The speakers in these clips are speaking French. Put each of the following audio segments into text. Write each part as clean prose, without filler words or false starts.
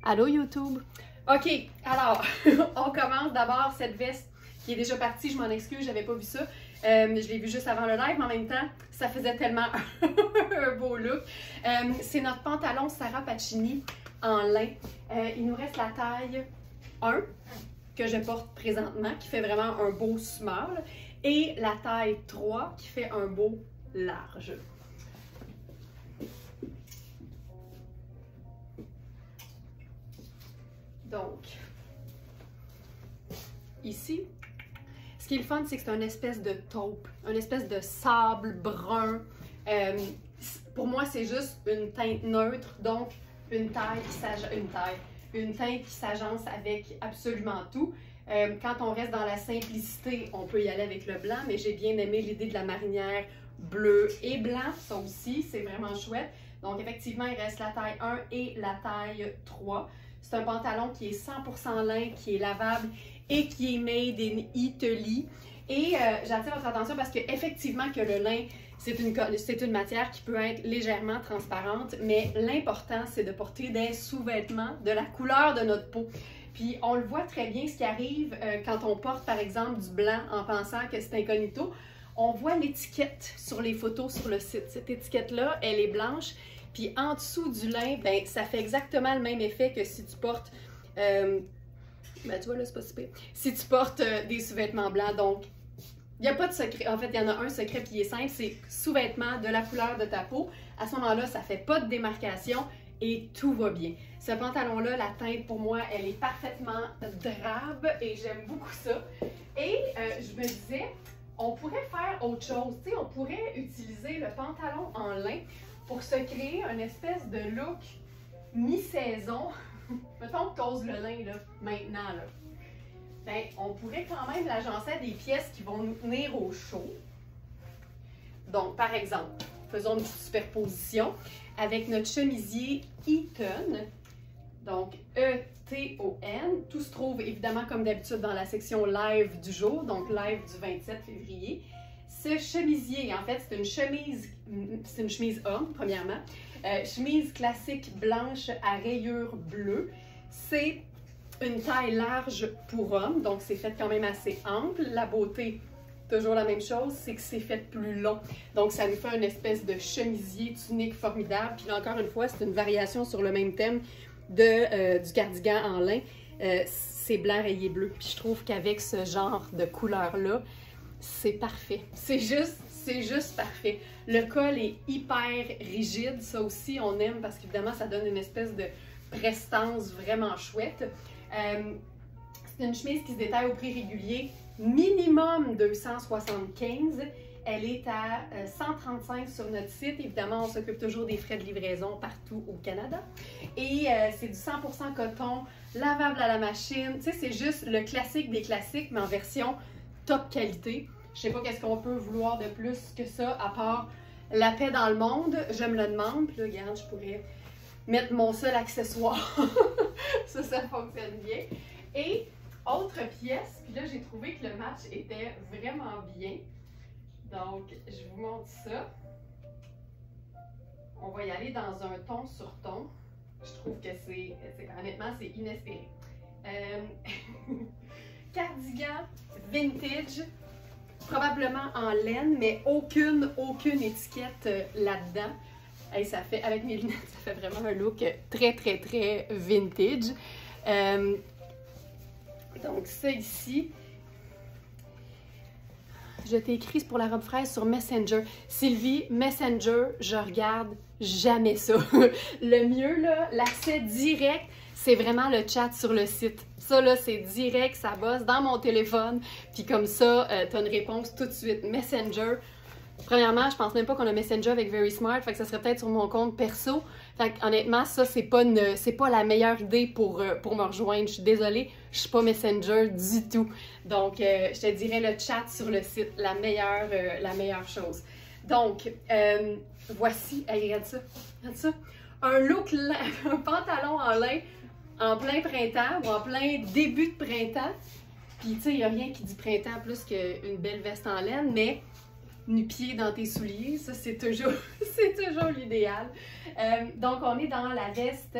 Allô YouTube? OK, alors, on commence d'abord cette veste qui est déjà partie, je m'en excuse, j'avais pas vu ça. Je l'ai vu juste avant le live, mais en même temps, ça faisait tellement un beau look. C'est notre pantalon Sarah Pacini en lin. Il nous reste la taille 1 que je porte présentement, qui fait vraiment un beau small, et la taille 3 qui fait un beau large. Donc, ici, ce qui est le fun, c'est que c'est une espèce de taupe, une espèce de sable brun. Pour moi, c'est juste une teinte neutre, donc une teinte qui s'agence avec absolument tout. Quand on reste dans la simplicité, on peut y aller avec le blanc, mais j'ai bien aimé l'idée de la marinière bleu et blanc, ça aussi, c'est vraiment chouette. Donc effectivement, il reste la taille 1 et la taille 3. C'est un pantalon qui est 100% lin, qui est lavable et qui est made in Italy. Et j'attire votre attention parce qu'effectivement que le lin, c'est une matière qui peut être légèrement transparente, mais l'important, c'est de porter des sous-vêtements de la couleur de notre peau. Puis on le voit très bien, ce qui arrive quand on porte par exemple du blanc en pensant que c'est incognito. On voit l'étiquette sur les photos sur le site. Cette étiquette-là, elle est blanche. Puis en dessous du lin, ben, ça fait exactement le même effet que si tu portes, ben, tu vois là, c'est pas si pire. Si tu portes des sous-vêtements blancs. Donc, il n'y a pas de secret. En fait, il y en a un secret qui est simple, c'est sous-vêtements de la couleur de ta peau. À ce moment-là, ça ne fait pas de démarcation et tout va bien. Ce pantalon-là, la teinte pour moi, elle est parfaitement drabe et j'aime beaucoup ça. Et je me disais, on pourrait faire autre chose. Tu sais, on pourrait utiliser le pantalon en lin pour se créer une espèce de look mi-saison. Mettons que t'oses le lin là, maintenant. Là. Ben, on pourrait quand même l'agencer à des pièces qui vont nous tenir au chaud. Donc, par exemple, faisons une petite superposition avec notre chemisier Eton. Donc, E-T-O-N. Tout se trouve évidemment comme d'habitude dans la section live du jour, donc live du 27 février. Ce chemisier, en fait, c'est une chemise homme, premièrement. Chemise classique blanche à rayures bleues. C'est une taille large pour homme, donc c'est fait quand même assez ample. La beauté, toujours la même chose, c'est que c'est fait plus long. Donc ça nous fait une espèce de chemisier tunique formidable. Puis là, encore une fois, c'est une variation sur le même thème du cardigan en lin. C'est blanc rayé bleu. Puis je trouve qu'avec ce genre de couleur-là, c'est parfait. C'est juste parfait. Le col est hyper rigide. Ça aussi, on aime parce qu'évidemment, ça donne une espèce de prestance vraiment chouette. C'est une chemise qui se détaille au prix régulier, minimum 275. Elle est à 135 sur notre site. Évidemment, on s'occupe toujours des frais de livraison partout au Canada. Et c'est du 100% coton, lavable à la machine. Tu sais, c'est juste le classique des classiques, mais en version top qualité. Je sais pas qu'est-ce qu'on peut vouloir de plus que ça, à part la paix dans le monde. Je me le demande. Puis là, regarde, je pourrais mettre mon seul accessoire. ça fonctionne bien. Et autre pièce, puis là, j'ai trouvé que le match était vraiment bien. Donc, je vous montre ça. On va y aller dans un ton sur ton. Je trouve que honnêtement, c'est inespéré. Cardigan vintage, probablement en laine, mais aucune étiquette là-dedans. Et ça fait, avec mes lunettes, ça fait vraiment un look très vintage. Donc ça ici, je t'ai écrit pour la robe fraise sur Messenger. Sylvie, Messenger, je regarde jamais ça. Le mieux, là, l'accès direct, c'est vraiment le chat sur le site. Ça, là, c'est direct, ça bosse dans mon téléphone. Puis comme ça, tu as une réponse tout de suite. Messenger, premièrement, je pense même pas qu'on a Messenger avec Very Smart, fait que ça serait peut-être sur mon compte perso. Fait que, honnêtement, ça, c'est pas la meilleure idée pour me rejoindre. Je suis désolée, je suis pas Messenger du tout. Donc, je te dirais le chat sur le site, la meilleure chose. Donc, voici, regarde ça, un look, un pantalon en lin en plein printemps ou en plein début de printemps. Puis, tu sais, il n'y a rien qui dit printemps plus qu'une belle veste en laine, mais nu-pieds dans tes souliers. Ça, c'est toujours, c'est toujours l'idéal. Donc, on est dans la veste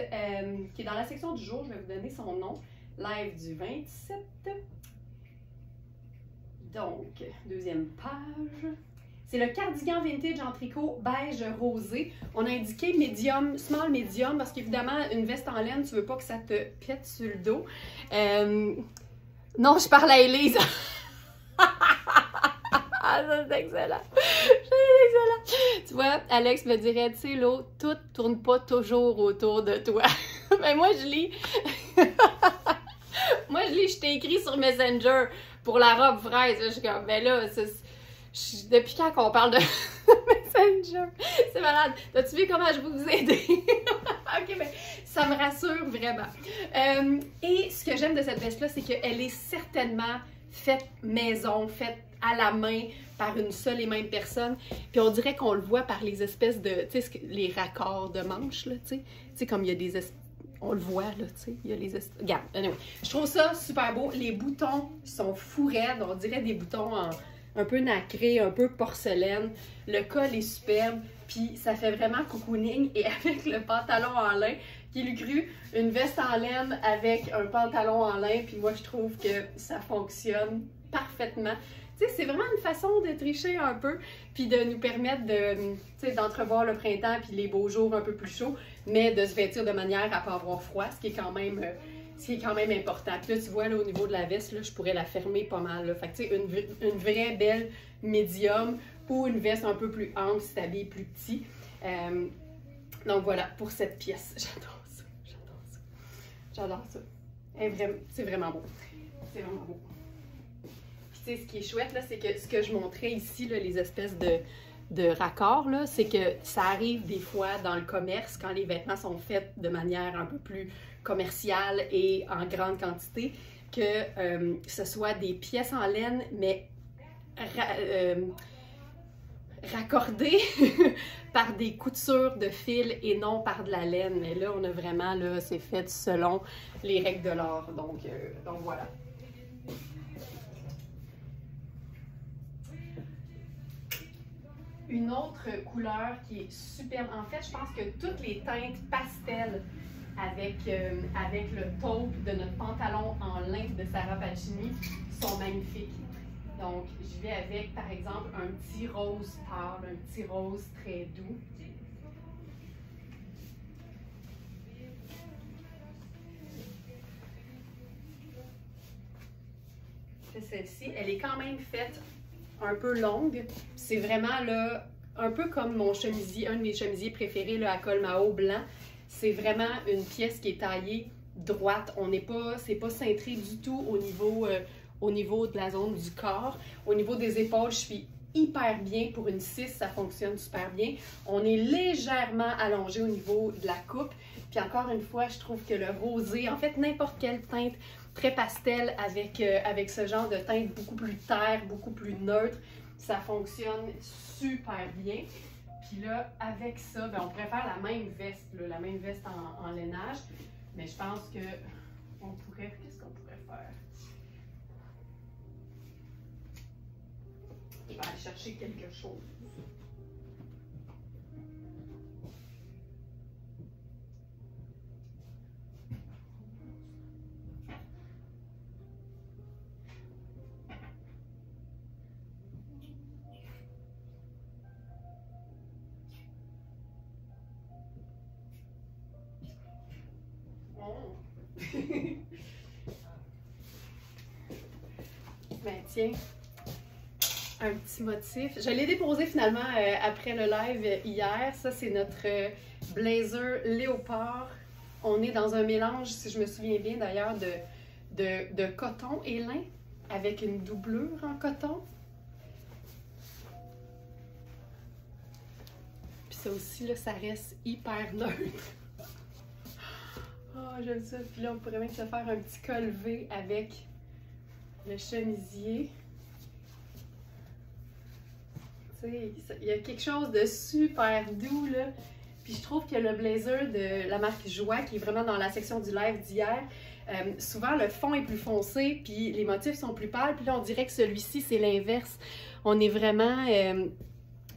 qui est dans la section du jour. Je vais vous donner son nom. Live du 27. Donc, deuxième page. C'est le cardigan vintage en tricot beige rosé. On a indiqué médium, small medium, parce qu'évidemment, une veste en laine, tu veux pas que ça te pète sur le dos. Non, je parle à Élise. Ah, ça c'est excellent. C'est excellent. Tu vois, Alex me dirait, tu sais, l'eau, tout tourne pas toujours autour de toi. Mais moi, je lis. Moi, je lis, je t'ai écrit sur Messenger pour la robe fraise. Je suis comme, ben là, depuis quand qu'on parle de Messenger? C'est malade. As-tu vu comment je vais vous aider? Ok, ben, ça me rassure vraiment. Et ce que j'aime de cette veste-là, c'est qu'elle est certainement faite maison, faite à la main par une seule et même personne. Puis on dirait qu'on le voit par les espèces de, tu sais, les raccords de manches, là, tu sais, comme il y a des espèces. On le voit, là, tu sais, il y a les... Regarde, anyway, je trouve ça super beau. Les boutons sont fou raides. On dirait des boutons un peu nacrés, un peu porcelaine. Le col est superbe, puis ça fait vraiment cocooning. Et avec le pantalon en lin, qui lui cru, une veste en laine avec un pantalon en lin, puis moi, je trouve que ça fonctionne parfaitement. Tu sais, c'est vraiment une façon de tricher un peu, puis de nous permettre d'entrevoir le printemps puis les beaux jours un peu plus chauds, mais de se vêtir de manière à ne pas avoir froid, ce qui est quand même important. Puis là, tu vois, là, au niveau de la veste, là, je pourrais la fermer pas mal. Là. Fait que, tu sais, une vraie belle médium ou une veste un peu plus ample si t'habilles plus petit. Donc voilà, pour cette pièce. J'adore ça, j'adore ça. J'adore ça. C'est vraiment beau. C'est vraiment beau. Puis tu sais, ce qui est chouette, là, c'est que ce que je montrais ici, là, les espèces de raccords, là, c'est que ça arrive des fois dans le commerce, quand les vêtements sont faits de manière un peu plus commerciale et en grande quantité, que ce soit des pièces en laine, mais raccordées par des coutures de fil et non par de la laine. Mais là, on a vraiment, là, c'est fait selon les règles de l'art. Donc voilà. Une autre couleur qui est superbe. En fait, je pense que toutes les teintes pastel avec le taupe de notre pantalon en lin de Sarah Pacini sont magnifiques. Donc, je vais avec, par exemple, un petit rose pâle, un petit rose très doux. C'est celle-ci. Elle est quand même faite un peu longue. C'est vraiment là, un peu comme mon chemisier, un de mes chemisiers préférés là, à col Mao blanc. C'est vraiment une pièce qui est taillée droite. C'est pas cintré du tout au niveau de la zone du corps. Au niveau des épaules, je suis hyper bien. Pour une 6, ça fonctionne super bien. On est légèrement allongé au niveau de la coupe. Puis encore une fois, je trouve que le rosé, en fait, n'importe quelle teinte très pastel avec ce genre de teinte beaucoup plus terre, beaucoup plus neutre, ça fonctionne super bien. Puis là, avec ça, ben, on pourrait faire la même veste, là, la même veste en lainage. Mais je pense que on pourrait... Qu'est-ce qu'on pourrait faire? Je vais aller chercher quelque chose. Ben tiens, un petit motif. Je l'ai déposé finalement après le live hier. Ça, c'est notre blazer léopard. On est dans un mélange, si je me souviens bien d'ailleurs, de coton et lin avec une doublure en coton. Puis ça aussi, là, ça reste hyper neutre. Oh, j'aime ça. Puis là, on pourrait même se faire un petit col V avec le chemisier. Tu sais, il y a quelque chose de super doux, là. Puis Puis je trouve que le blazer de la marque Joie, qui est vraiment dans la section du live d'hier, souvent le fond est plus foncé, puis les motifs sont plus pâles. Puis là, on dirait que celui-ci, c'est l'inverse. On est vraiment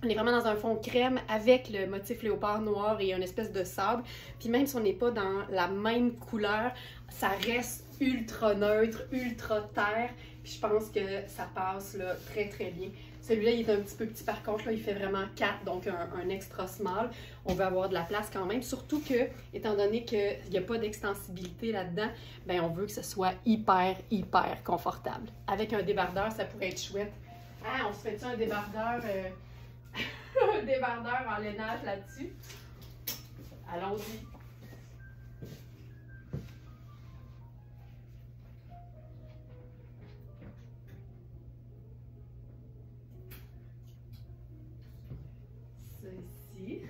dans un fond crème avec le motif léopard noir et une espèce de sable. Puis même si on n'est pas dans la même couleur, ça reste ultra neutre, ultra terre. Puis je pense que ça passe là, très très bien. Celui-là, il est un petit peu petit par contre, là, il fait vraiment 4, donc un extra small. On veut avoir de la place quand même, surtout que, étant donné qu'il n'y a pas d'extensibilité là-dedans, ben on veut que ce soit hyper, hyper confortable. Avec un débardeur, ça pourrait être chouette. Ah, on se fait-tu un débardeur, un débardeur en lainage là-dessus? Allons-y. Ceci.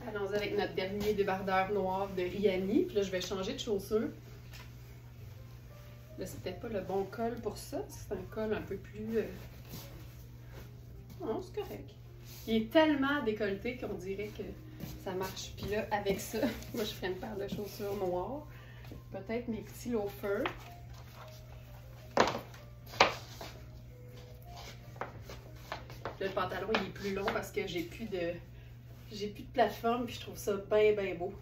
Allons-y avec notre dernier débardeur noir de Rihanni. Puis là, je vais changer de chaussure. Là, c'est peut-être pas le bon col pour ça. C'est un col un peu plus... Non, c'est correct. Il est tellement décolleté qu'on dirait que ça marche. Puis là, avec ça, moi, je ferais une paire de chaussures noires. Peut-être mes petits loafers. Là, le pantalon, il est plus long parce que j'ai plus de plateforme. Puis je trouve ça bien, bien beau.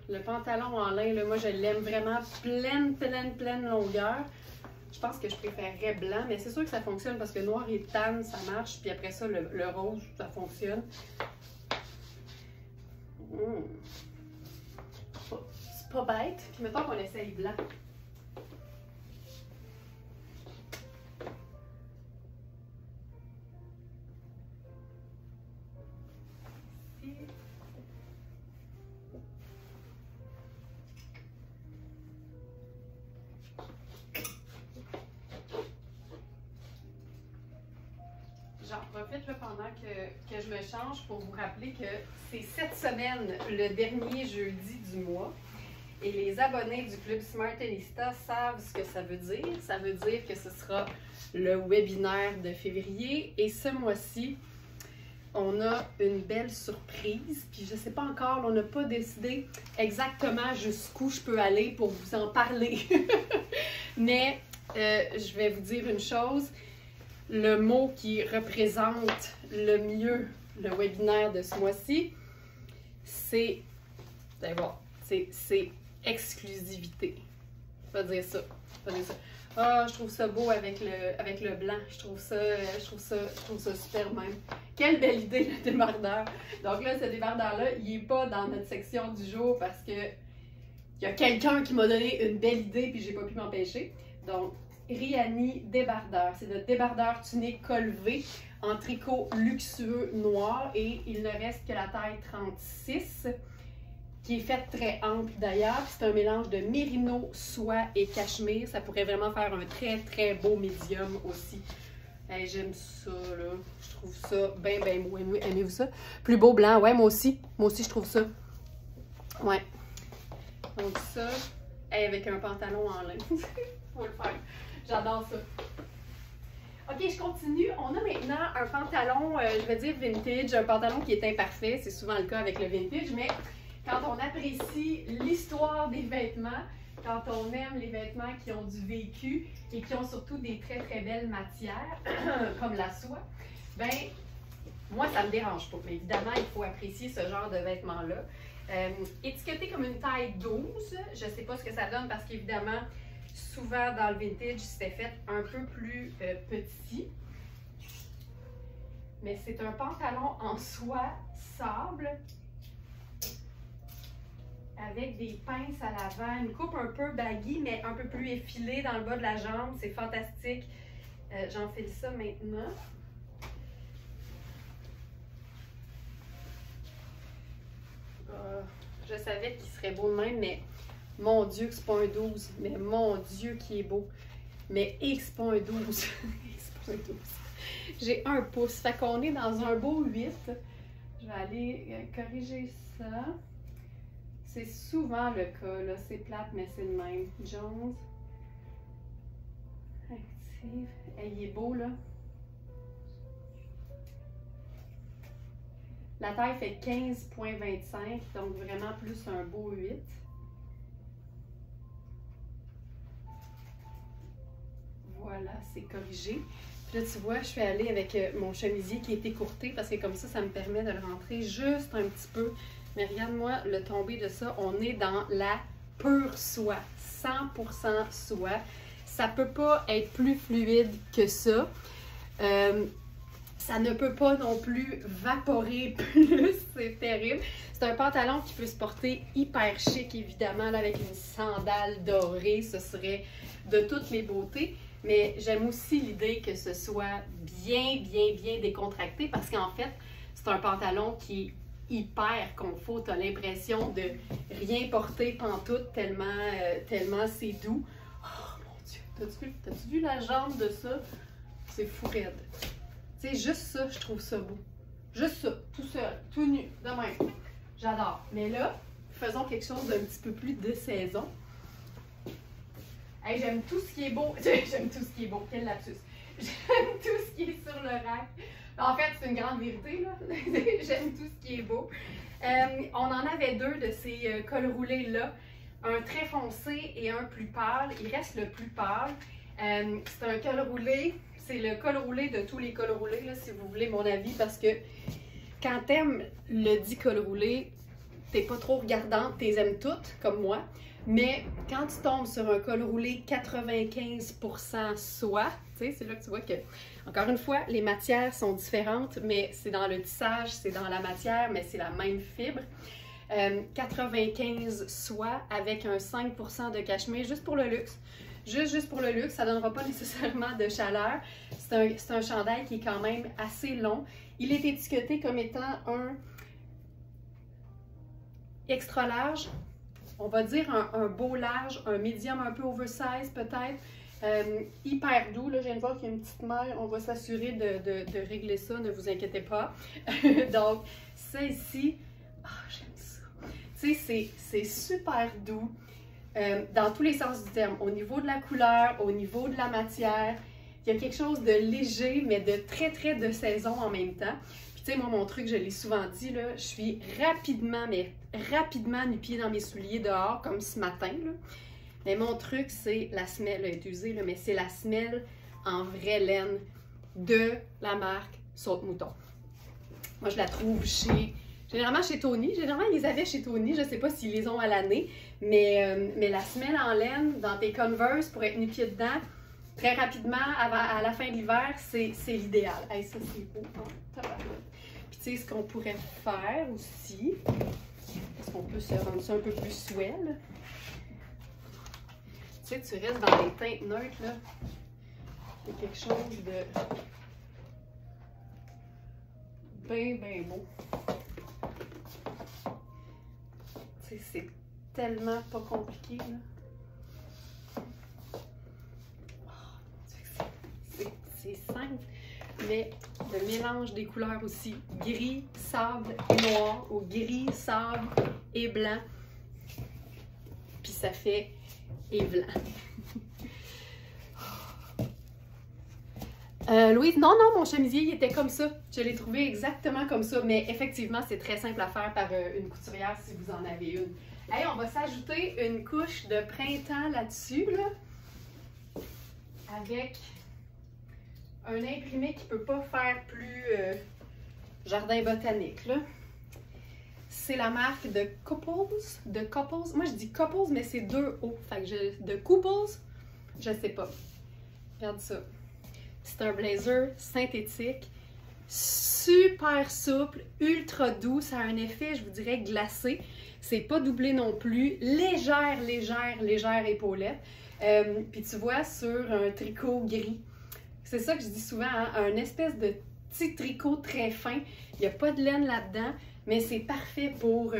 Le pantalon en lin, là, moi, je l'aime vraiment pleine longueur. Je pense que je préférerais blanc, mais c'est sûr que ça fonctionne parce que noir et tan, ça marche. Puis après ça, le rose, ça fonctionne. C'est pas bête. Puis mettons qu'on essaye blanc. J'en profite là, pendant que je me change pour vous rappeler que c'est cette semaine, le dernier jeudi du mois. Et les abonnés du Club Smartellista savent ce que ça veut dire. Ça veut dire que ce sera le webinaire de février. Et ce mois-ci, on a une belle surprise. Puis je ne sais pas encore, on n'a pas décidé exactement jusqu'où je peux aller pour vous en parler. Mais je vais vous dire une chose. Le mot qui représente le mieux le webinaire de ce mois-ci, c'est, vous allez voir, c'est exclusivité. Je vais dire ça. Ah, je trouve ça beau avec le blanc. Je trouve ça super même. Quelle belle idée, le débardeur. Donc là, ce débardeur-là, il n'est pas dans notre section du jour parce que il y a quelqu'un qui m'a donné une belle idée puis j'ai pas pu m'empêcher. Donc, Rihanni débardeur. C'est notre débardeur tunique col V en tricot luxueux noir et il ne reste que la taille 36 qui est faite très ample d'ailleurs. C'est un mélange de mérino, soie et cachemire. Ça pourrait vraiment faire un très très beau médium aussi. Hey, j'aime ça là. Je trouve ça bien beau. Aimez-vous ça? Plus beau blanc, ouais, moi aussi. Moi aussi je trouve ça. Ouais. Donc ça, hey, avec un pantalon en lin. Faut le faire. J'adore ça. Ok, je continue. On a maintenant un pantalon, je vais dire vintage, un pantalon qui est imparfait. C'est souvent le cas avec le vintage, mais quand on apprécie l'histoire des vêtements, quand on aime les vêtements qui ont du vécu et qui ont surtout des très très belles matières, comme la soie, ben moi ça me dérange pas. Mais évidemment, il faut apprécier ce genre de vêtements-là. Étiqueté comme une taille 12, je ne sais pas ce que ça donne parce qu'évidemment, souvent dans le vintage, c'était fait un peu plus petit. Mais c'est un pantalon en soie sable avec des pinces à l'avant, une coupe un peu baggy, mais un peu plus effilée dans le bas de la jambe. C'est fantastique. J'enfile ça maintenant. Je savais qu'il serait beau de même, mais mon Dieu que c'est pas un 12. Mais mon Dieu qui est beau. Mais c'est pas un 12. C'est pas un 12. J'ai 1 pouce. Fait qu'on est dans un beau 8. Je vais aller corriger ça. C'est souvent le cas, là. C'est plate, mais c'est le même. Jones. Active. Il est beau, là. La taille fait 15,25, donc vraiment plus un beau 8. Voilà, c'est corrigé. Puis là, tu vois, je suis allée avec mon chemisier qui est écourté parce que comme ça me permet de le rentrer juste un petit peu. Mais regarde-moi le tombé de ça. On est dans la pure soie, 100% soie. Ça peut pas être plus fluide que ça. Ça ne peut pas non plus vaporer plus, c'est terrible. C'est un pantalon qui peut se porter hyper chic, évidemment, là, avec une sandale dorée, ce serait de toutes les beautés. Mais j'aime aussi l'idée que ce soit bien décontracté parce qu'en fait, c'est un pantalon qui est hyper confort. Tu as l'impression de rien porter pantoute tellement c'est doux. Oh mon Dieu, t'as-tu vu la jambe de ça? C'est fou raide. Tu sais, juste ça, je trouve ça beau. Juste ça, tout seul, tout nu, de même. J'adore. Mais là, faisons quelque chose d'un petit peu plus de saison. Hey, j'aime tout ce qui est beau. J'aime tout ce qui est beau. Quel lapsus. J'aime tout ce qui est sur le rack. En fait, c'est une grande vérité, là. J'aime tout ce qui est beau. On en avait deux de ces cols roulés-là. Un très foncé et un plus pâle. Il reste le plus pâle. C'est un col roulé. C'est le col roulé de tous les cols roulés, là, si vous voulez mon avis, parce que quand t'aimes le dit col roulé, t'es pas trop regardante, t'es aimes toutes, comme moi. Mais quand tu tombes sur un col roulé 95% soie, tu sais, c'est là que tu vois que, encore une fois, les matières sont différentes, mais c'est dans le tissage, c'est dans la matière, mais c'est la même fibre. 95 soie avec un 5% de cachemire, juste pour le luxe. Juste pour le luxe, ça ne donnera pas nécessairement de chaleur. C'est un chandail qui est quand même assez long. Il est étiqueté comme étant un extra large. On va dire un beau large, un médium un peu oversize peut-être. Hyper doux. Là, je viens de voir qu'il y a une petite maille. On va s'assurer de régler ça, ne vous inquiétez pas. Donc, ça ici, j'aime ça. Tu sais, c'est super doux. Dans tous les sens du terme, au niveau de la couleur, au niveau de la matière, il y a quelque chose de léger, mais de très de saison en même temps. Puis tu sais, moi, mon truc, je l'ai souvent dit, là, je suis rapidement nu-pied dans mes souliers dehors, comme ce matin, là. Mais mon truc, c'est la semelle, elle est usée, là, mais c'est la semelle en vraie laine de la marque Saute-Mouton. Moi, je la trouve généralement chez Tony. Généralement, ils les avaient chez Tony. Je ne sais pas s'ils les ont à l'année. Mais la semelle en laine dans tes Converse pour être nu-pied dedans, très rapidement, à la fin de l'hiver, c'est l'idéal. Hey, ça, c'est beau. Oh, puis tu sais, ce qu'on pourrait faire aussi, est-ce qu'on peut se rendre ça un peu plus swell? Tu sais, tu restes dans les teintes neutres, là. C'est quelque chose de bien beau. Tu sais, c'est tellement pas compliqué, là. C'est simple, mais le mélange des couleurs aussi. Gris, sable et noir, ou gris, sable et blanc. Puis ça fait et blanc. Louise, non, mon chemisier, il était comme ça. Je l'ai trouvé exactement comme ça. Mais effectivement, c'est très simple à faire par une couturière si vous en avez une. Hey, on va s'ajouter une couche de printemps là-dessus, là, avec un imprimé qui ne peut pas faire plus jardin botanique, là. C'est la marque de Couples. Moi, je dis Couples, mais c'est 2 O. Fait que de Couples, je sais pas. Regarde ça. C'est un blazer synthétique, super souple, ultra doux. Ça a un effet, je vous dirais, glacé. C'est pas doublé non plus. Légère épaulette. Puis tu vois, sur un tricot gris. C'est ça que je dis souvent, hein, un espèce de petit tricot très fin. Il n'y a pas de laine là-dedans, mais c'est parfait pour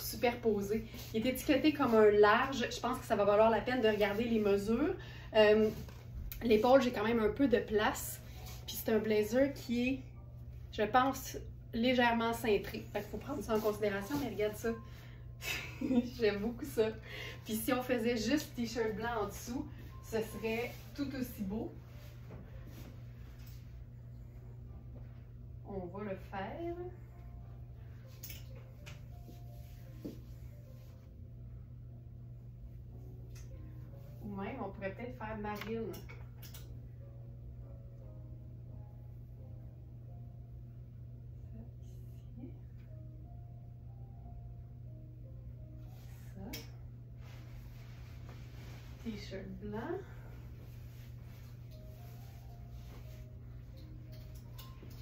superposer. Il est étiqueté comme un large. Je pense que ça va valoir la peine de regarder les mesures. L'épaule, j'ai quand même un peu de place. Puis c'est un blazer qui est, je pense, légèrement cintré. Fait qu'il faut prendre ça en considération, mais regarde ça. J'aime beaucoup ça. Puis si on faisait juste t-shirt blanc en dessous, ce serait tout aussi beau. On va le faire. pourrait peut-être faire marine. Ça. T-shirt blanc.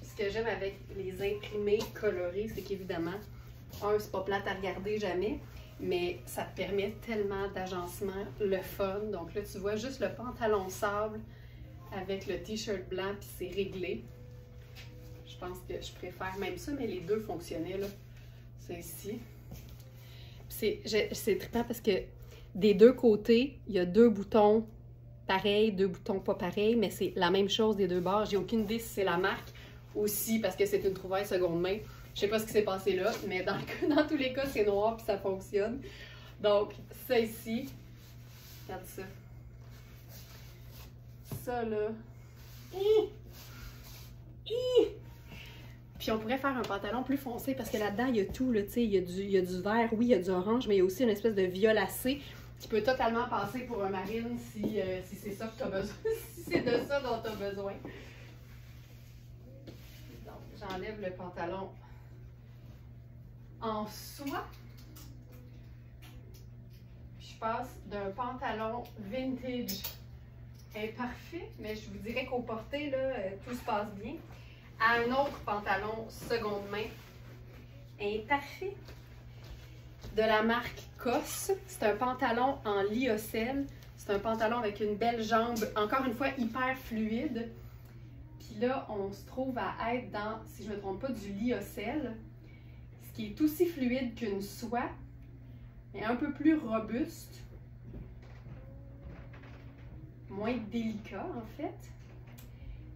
Ce que j'aime avec les imprimés colorés, c'est qu'évidemment, c'est pas plate à regarder jamais, mais ça te permet tellement d'agencement, le fun. Donc là, tu vois juste le pantalon sable avec le t-shirt blanc, puis c'est réglé. Je pense que je préfère même ça, mais les deux fonctionnaient, là. C'est ici. C'est trippant parce que des deux côtés, il y a deux boutons pareils, deux boutons pas pareils, mais c'est la même chose des deux bords. J'ai aucune idée si c'est la marque aussi parce que c'est une trouvaille seconde main. Je sais pas ce qui s'est passé là, mais dans tous les cas, c'est noir puis ça fonctionne. Donc, ça ici, regarde ça. Ça là. Puis on pourrait faire un pantalon plus foncé parce que là-dedans, il y a tout, là, tu sais, il y a du vert, oui, il y a du orange, mais il y a aussi une espèce de violacé qui peut totalement passer pour un marine si c'est ça que tu as besoin, si c'est de ça dont tu as besoin. Donc, j'enlève le pantalon en soie. Puis je passe d'un pantalon vintage parfait, mais je vous dirais qu'au porté, là, tout se passe bien, à un autre pantalon seconde main parfait de la marque COS. C'est un pantalon en lyocell. C'est un pantalon avec une belle jambe, encore une fois, hyper fluide. Puis là, on se trouve à être dans, si je ne me trompe pas, du lyocell, ce qui est aussi fluide qu'une soie, mais un peu plus robuste, moins délicat en fait.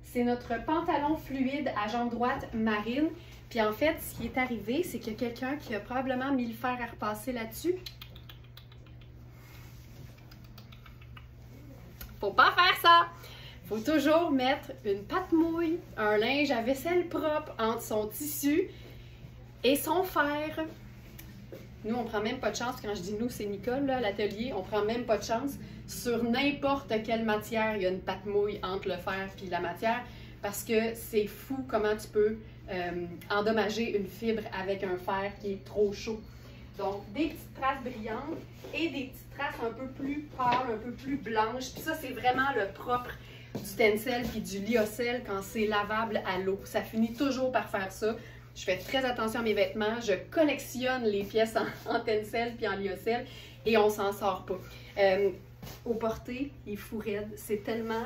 C'est notre pantalon fluide à jambe droite marine. Puis en fait, ce qui est arrivé, c'est qu'il y a quelqu'un qui a probablement mis le fer à repasser là-dessus. Faut pas faire ça! Faut toujours mettre une pâte mouille, un linge à vaisselle propre entre son tissu et son fer. Nous, on prend même pas de chance. Quand je dis nous, c'est Nicole, là, à l'atelier, on prend même pas de chance. Sur n'importe quelle matière, il y a une pâte mouille entre le fer et la matière parce que c'est fou comment tu peux endommager une fibre avec un fer qui est trop chaud. Donc, des petites traces brillantes et des petites traces un peu plus pâles, un peu plus blanches. Puis ça, c'est vraiment le propre du tencel puis du lyocell quand c'est lavable à l'eau. Ça finit toujours par faire ça. Je fais très attention à mes vêtements. Je collectionne les pièces en tencel puis en lyocell et on s'en sort pas. Au porté, il est fou raide. C'est tellement...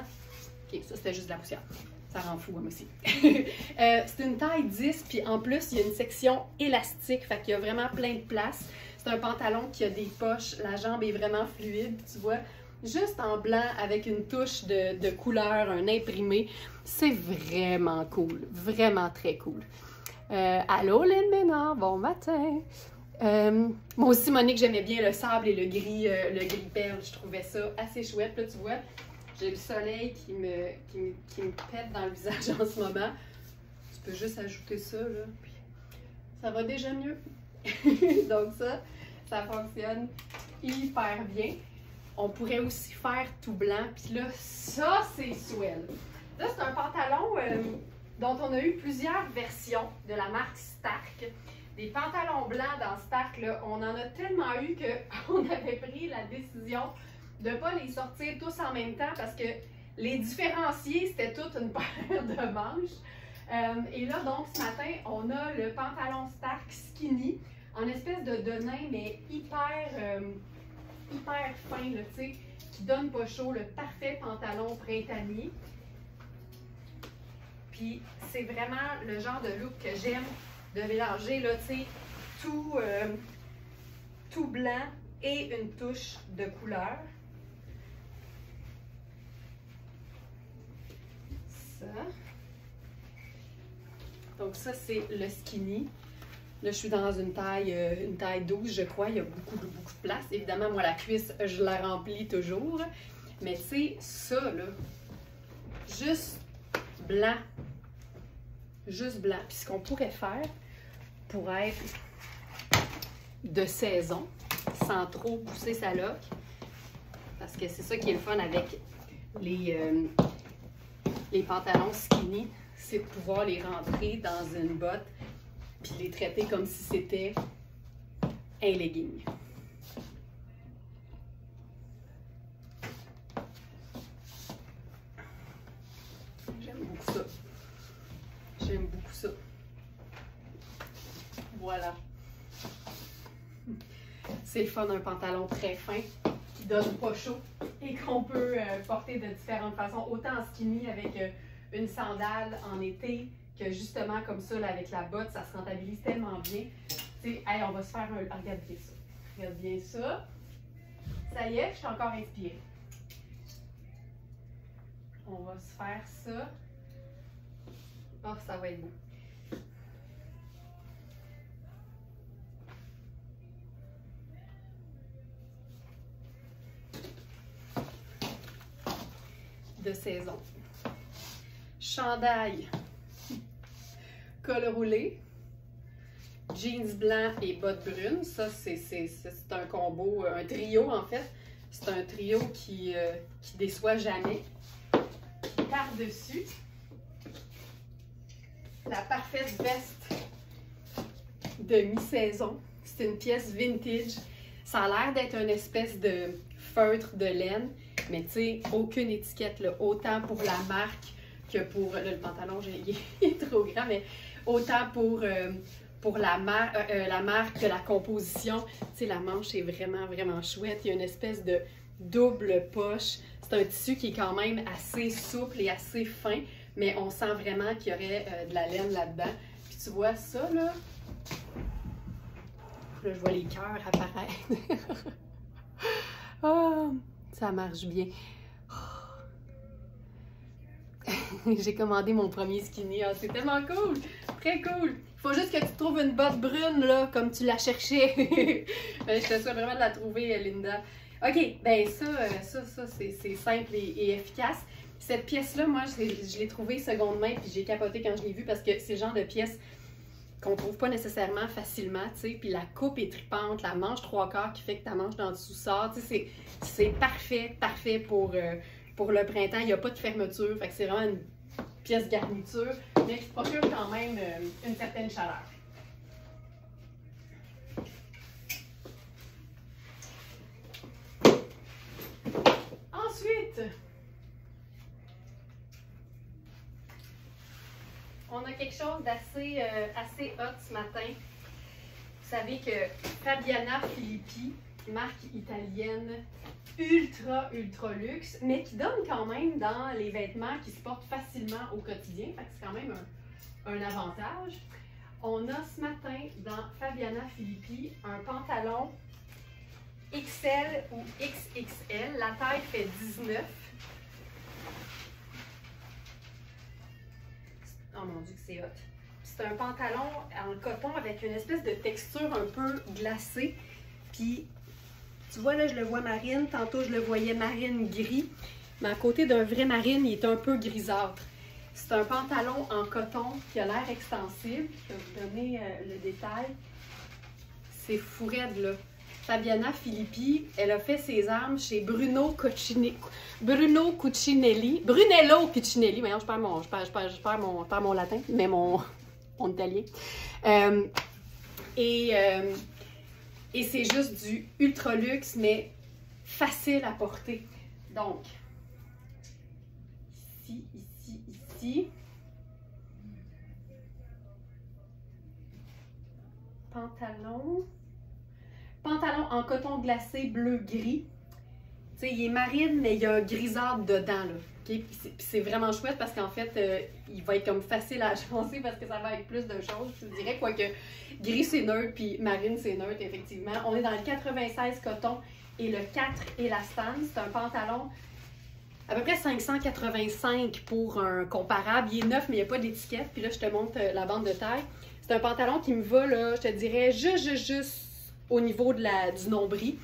Ok, ça c'était juste de la poussière. Ça rend fou, moi aussi. C'est une taille 10, puis en plus, il y a une section élastique, fait qu'il y a vraiment plein de place. C'est un pantalon qui a des poches, la jambe est vraiment fluide, tu vois, juste en blanc avec une touche de couleur, un imprimé. C'est vraiment cool, vraiment très cool. Allô, Lynn Ménard, bon matin! Moi aussi, Monique, j'aimais bien le sable et le gris perle. Je trouvais ça assez chouette. Là, tu vois, j'ai le soleil qui me pète dans le visage en ce moment. Tu peux juste ajouter ça, là, puis ça va déjà mieux. Donc ça fonctionne hyper bien. On pourrait aussi faire tout blanc. Puis là, ça, c'est swell. Là, c'est un pantalon dont on a eu plusieurs versions de la marque Stark. Des pantalons blancs dans Stark, là, on en a tellement eu qu'on avait pris la décision de ne pas les sortir tous en même temps parce que les différencier, c'était toute une paire de manches. Et là, donc, ce matin, on a le pantalon Stark skinny en espèce de nain, mais hyper fin, là, tu sais, qui donne pas chaud, le parfait pantalon printanier. Puis, c'est vraiment le genre de look que j'aime, de mélanger, là, tu sais, tout blanc et une touche de couleur. Ça. Donc ça, c'est le skinny. Là, je suis dans une taille 12, je crois. Il y a beaucoup de place. Évidemment, moi, la cuisse, je la remplis toujours. Mais tu sais, ça, là, juste blanc. Juste blanc. Puis ce qu'on pourrait faire pour être de saison, sans trop pousser sa loque. Parce que c'est ça qui est le fun avec les pantalons skinny, c'est de pouvoir les rentrer dans une botte puis les traiter comme si c'était un legging. J'aime beaucoup ça. J'aime beaucoup ça. Voilà. C'est le fun d'un pantalon très fin qui donne pas chaud et qu'on peut porter de différentes façons, autant en skinny avec une sandale en été que justement comme ça là, avec la botte, ça se rentabilise tellement bien. Tu sais, hey, on va se faire un... Regarde bien ça. Regarde bien ça. Ça y est, je suis encore inspirée. On va se faire ça. Oh, ça va être beau. De saison. Chandail, col roulé, jeans blancs et bottes brunes. Ça, c'est un combo, un trio en fait. C'est un trio qui déçoit jamais. Par-dessus, la parfaite veste de mi-saison. C'est une pièce vintage. Ça a l'air d'être une espèce de feutre de laine. Mais tu sais, aucune étiquette, là, autant pour la marque que pour... Là, le pantalon, il est trop grand, mais autant pour la marque que la composition. Tu sais, la manche est vraiment, vraiment chouette. Il y a une espèce de double poche. C'est un tissu qui est quand même assez souple et assez fin, mais on sent vraiment qu'il y aurait de la laine là-dedans. Puis tu vois ça, là? Là, je vois les cœurs apparaître. Oh! Ça marche bien. J'ai commandé mon premier skinny. Oh, c'est tellement cool! Très cool! Il faut juste que tu trouves une botte brune, là, comme tu la cherchais. Je te souhaite vraiment de la trouver, Linda. OK, ben ça c'est simple et efficace. Cette pièce-là, moi, je l'ai trouvée seconde main, puis j'ai capoté quand je l'ai vue, parce que c'est le genre de pièce qu'on trouve pas nécessairement facilement, tu sais, puis la coupe est tripante, la manche 3/4 qui fait que ta manche dans le dessous sort, tu sais, c'est parfait pour le printemps, il n'y a pas de fermeture, fait que c'est vraiment une pièce garniture, mais qui procure quand même une certaine chaleur. Ensuite, on a quelque chose d'assez assez hot ce matin. Vous savez que Fabiana Filippi, marque italienne ultra luxe, mais qui donne quand même dans les vêtements qui se portent facilement au quotidien. Fait que c'est quand même un avantage. On a ce matin dans Fabiana Filippi un pantalon XL ou XXL. La taille fait 19. Oh mon Dieu que c'est hot. C'est un pantalon en coton avec une espèce de texture un peu glacée. Puis, tu vois là, je le vois marine. Tantôt, je le voyais marine gris. Mais à côté d'un vrai marine, il est un peu grisâtre. C'est un pantalon en coton qui a l'air extensible. Je vais vous donner le détail. C'est fou raide, là. Fabiana Filippi, elle a fait ses armes chez Brunello Cucinelli. Brunello Cucinelli, voyons, je perds mon latin, mais mon italien. Et c'est juste du ultra luxe, mais facile à porter. Donc, ici. Pantalon en coton glacé bleu-gris. Tu sais, il est marine, mais il y a un grisâtre dedans, là. Okay? Puis c'est vraiment chouette parce qu'en fait, il va être comme facile à agencer parce que ça va avec plus de choses, je vous dirais. Quoique gris, c'est neutre, puis marine, c'est neutre, effectivement. On est dans le 96 coton et le 4 élastane. C'est un pantalon à peu près 585 pour un comparable. Il est neuf, mais il n'y a pas d'étiquette. Puis là, je te montre la bande de taille. C'est un pantalon qui me va, là, je te dirais, juste au niveau de du nombril.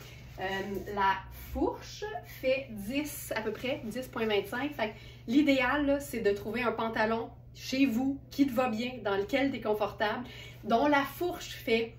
La fourche fait 10 à peu près, 10,25. L'idéal, c'est de trouver un pantalon chez vous qui te va bien, dans lequel tu es confortable, dont la fourche fait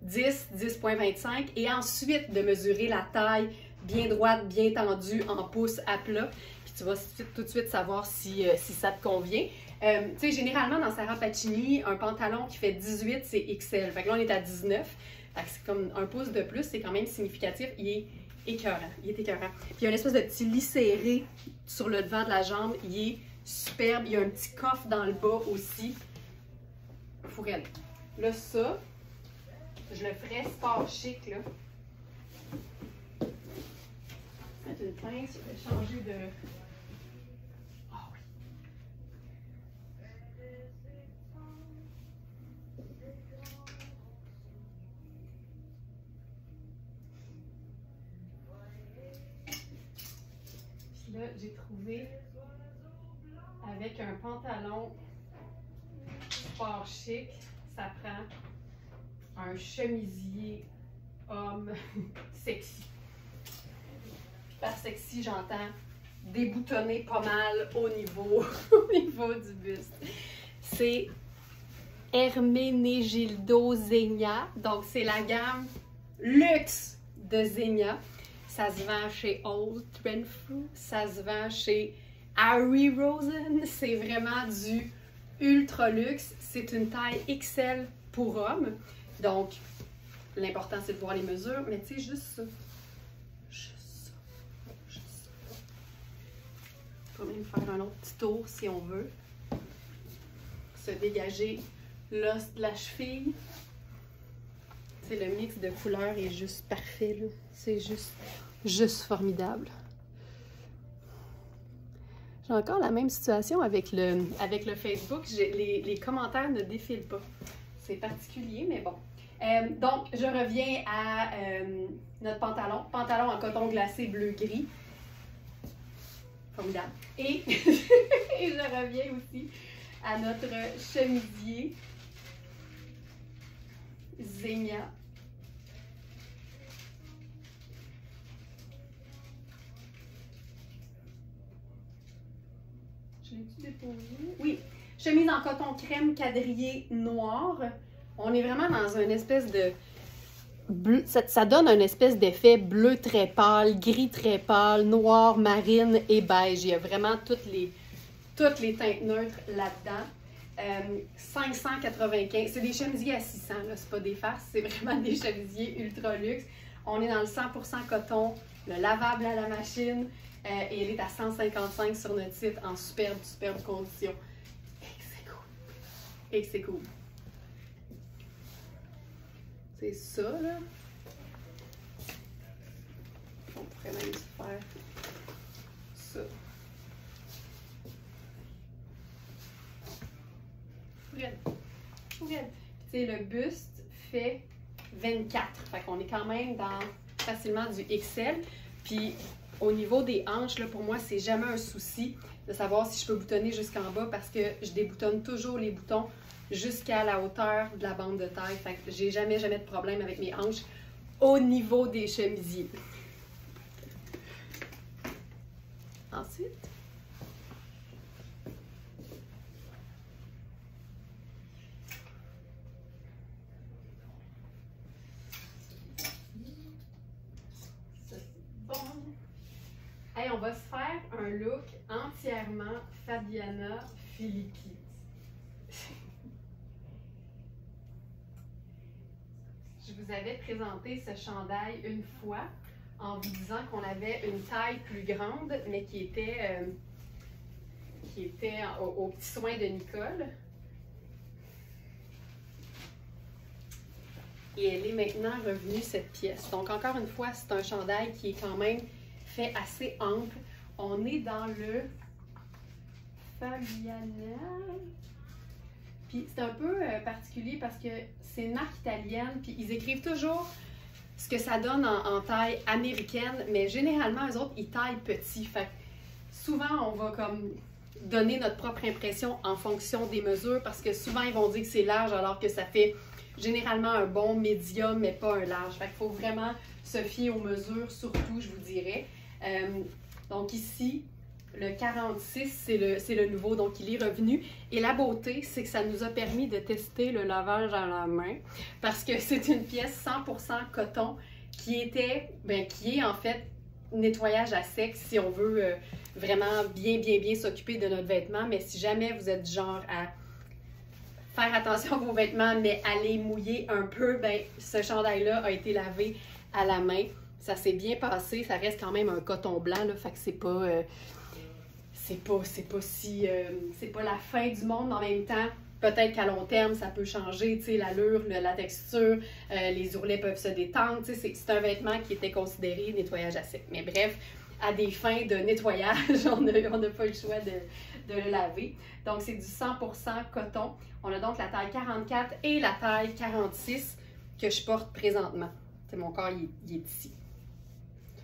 10, 10,25 et ensuite de mesurer la taille bien droite, bien tendue, en pouce à plat. Puis tu vas tout de suite savoir si ça te convient. Tu sais, généralement, dans Sarah Pacini, un pantalon qui fait 18, c'est XL. Fait que là, on est à 19. Fait que c'est comme un pouce de plus, c'est quand même significatif. Il est écœurant. Il est écœurant. Puis il y a une espèce de petit lis serré sur le devant de la jambe. Il est superbe. Il y a un petit coffre dans le bas aussi. Fourelle. Là, ça, je le ferais sport chic, là. Mettre une pince, je vais changer de... Ah oui. Puis là, j'ai trouvé avec un pantalon sport chic, ça prend un chemisier homme sexy. Puis par sexy, j'entends déboutonner pas mal au niveau, au niveau du buste. C'est Hermenegildo Zegna, donc c'est la gamme luxe de Zegna. Ça se vend chez Old Renfrew, ça se vend chez Harry Rosen. C'est vraiment du ultra luxe. C'est une taille XL pour homme. Donc, l'important, c'est de voir les mesures. Mais tu sais, juste ça. Juste ça. Juste ça. On peut même faire un autre petit tour si on veut. Se dégager l'os de la cheville. Tu sais, le mix de couleurs est juste parfait, là. C'est juste formidable. J'ai encore la même situation avec le Facebook. Les commentaires ne défilent pas. C'est particulier, mais bon. Donc, je reviens à notre pantalon. Pantalon en coton glacé bleu-gris. Formidable. Et, et je reviens aussi à notre chemisier Zegna. Je l'ai-tu déposé? Oui. Chemise en coton crème quadrillé noir. On est vraiment dans une espèce de... bleu, ça donne un espèce d'effet bleu très pâle, gris très pâle, noir, marine et beige. Il y a vraiment toutes les teintes neutres là-dedans. 595. C'est des chemisiers à 600, là. C'est pas des farces. C'est vraiment des chemisiers ultra luxe. On est dans le 100% coton, le lavable à la machine. Et elle est à 155 sur notre site en superbe condition. Et c'est cool. Et c'est cool. C'est ça, là. On pourrait même faire ça. Fourette. Tu sais, le buste fait 24. Fait qu'on est quand même dans facilement du XL. Puis, au niveau des hanches, là, pour moi, c'est jamais un souci de savoir si je peux boutonner jusqu'en bas parce que je déboutonne toujours les boutons jusqu'à la hauteur de la bande de taille. Fait que j'ai jamais de problème avec mes hanches au niveau des chemisiers. Ensuite, hey, on va se faire un look entièrement Fabiana Filippi. Je vous avais présenté ce chandail une fois en vous disant qu'on avait une taille plus grande, mais qui était au petit soin de Nicole. Et elle est maintenant revenue, cette pièce. Donc, encore une fois, c'est un chandail qui est quand même fait assez ample. On est dans le Fabiana. Puis c'est un peu particulier parce que c'est une marque italienne, puis ils écrivent toujours ce que ça donne en taille américaine, mais généralement, eux autres, ils taillent petit. Fait que souvent, on va comme donner notre propre impression en fonction des mesures parce que souvent, ils vont dire que c'est large alors que ça fait généralement un bon médium, mais pas un large. Fait qu'il faut vraiment se fier aux mesures, surtout, je vous dirais. Donc ici, le 46, c'est le nouveau, donc il est revenu. Et la beauté, c'est que ça nous a permis de tester le lavage à la main parce que c'est une pièce 100% coton qui est en fait nettoyage à sec si on veut vraiment bien s'occuper de notre vêtement. Mais si jamais vous êtes du genre à faire attention à vos vêtements, mais à les mouiller un peu, ben ce chandail-là a été lavé à la main. Ça s'est bien passé. Ça reste quand même un coton blanc, là, fait que c'est pas la fin du monde, mais en même temps, peut-être qu'à long terme, ça peut changer, tu sais, l'allure, la texture, les ourlets peuvent se détendre, tu sais, c'est un vêtement qui était considéré nettoyage à sec. Mais bref, à des fins de nettoyage, on n'a pas le choix de le laver. Donc, c'est du 100% coton. On a donc la taille 44 et la taille 46 que je porte présentement. T'sais, mon corps, il est ici.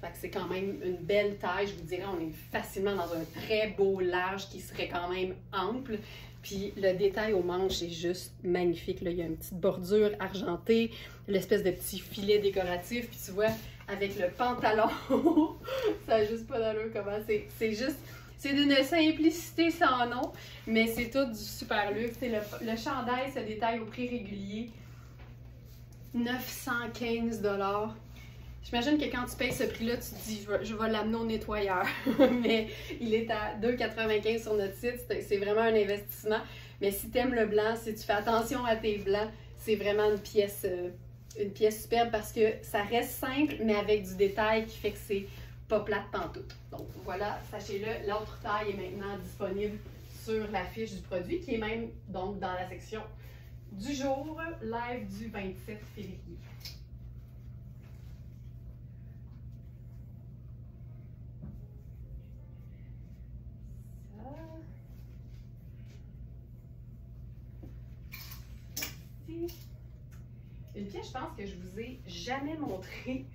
Fait que c'est quand même une belle taille, je vous dirais, on est facilement dans un très beau large qui serait quand même ample. Puis le détail aux manches est juste magnifique. Là. Il y a une petite bordure argentée, l'espèce de petit filet décoratif. Puis tu vois, avec le pantalon, ça n'a juste pas d'allure comment. C'est d'une simplicité sans nom, mais c'est tout du super luxe. Le chandail se détaille au prix régulier, 915 $. J'imagine que quand tu payes ce prix-là, tu te dis je vais l'amener au nettoyeur. Mais il est à 2,95 sur notre site. C'est vraiment un investissement. Mais si tu aimes le blanc, si tu fais attention à tes blancs, c'est vraiment une pièce superbe parce que ça reste simple, mais avec du détail qui fait que c'est pas plate pantoute. Donc voilà, sachez-le, l'autre taille est maintenant disponible sur la fiche du produit qui est même donc dans la section du jour, live du 27 février. Une pièce, je pense que je vous ai jamais montré.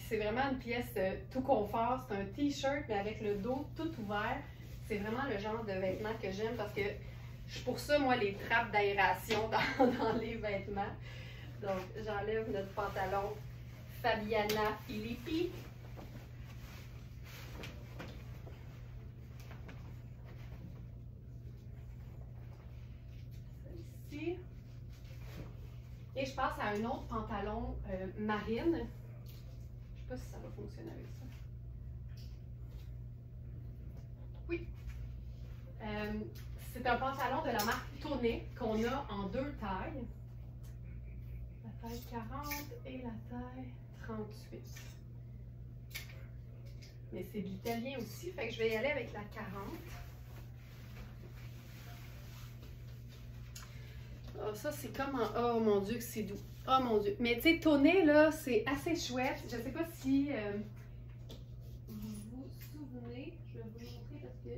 C'est vraiment une pièce tout confort. C'est un t-shirt, mais avec le dos tout ouvert. C'est vraiment le genre de vêtements que j'aime parce que je suis pour ça, moi, les trappes d'aération dans les vêtements. Donc, j'enlève notre pantalon Fabiana Filippi. Celle-ci. Et je passe à un autre pantalon marine. Je ne sais pas si ça va fonctionner avec ça. Oui. C'est un pantalon de la marque Tonnet qu'on a en deux tailles. La taille 40 et la taille 38. Mais c'est de l'italien aussi, fait que je vais y aller avec la 40. Oh, ça, c'est comme en... Oh mon Dieu, que c'est doux. Oh mon Dieu. Mais tu sais, Tonnet, là, c'est assez chouette. Je sais pas si vous vous souvenez. Je vais vous montrer parce que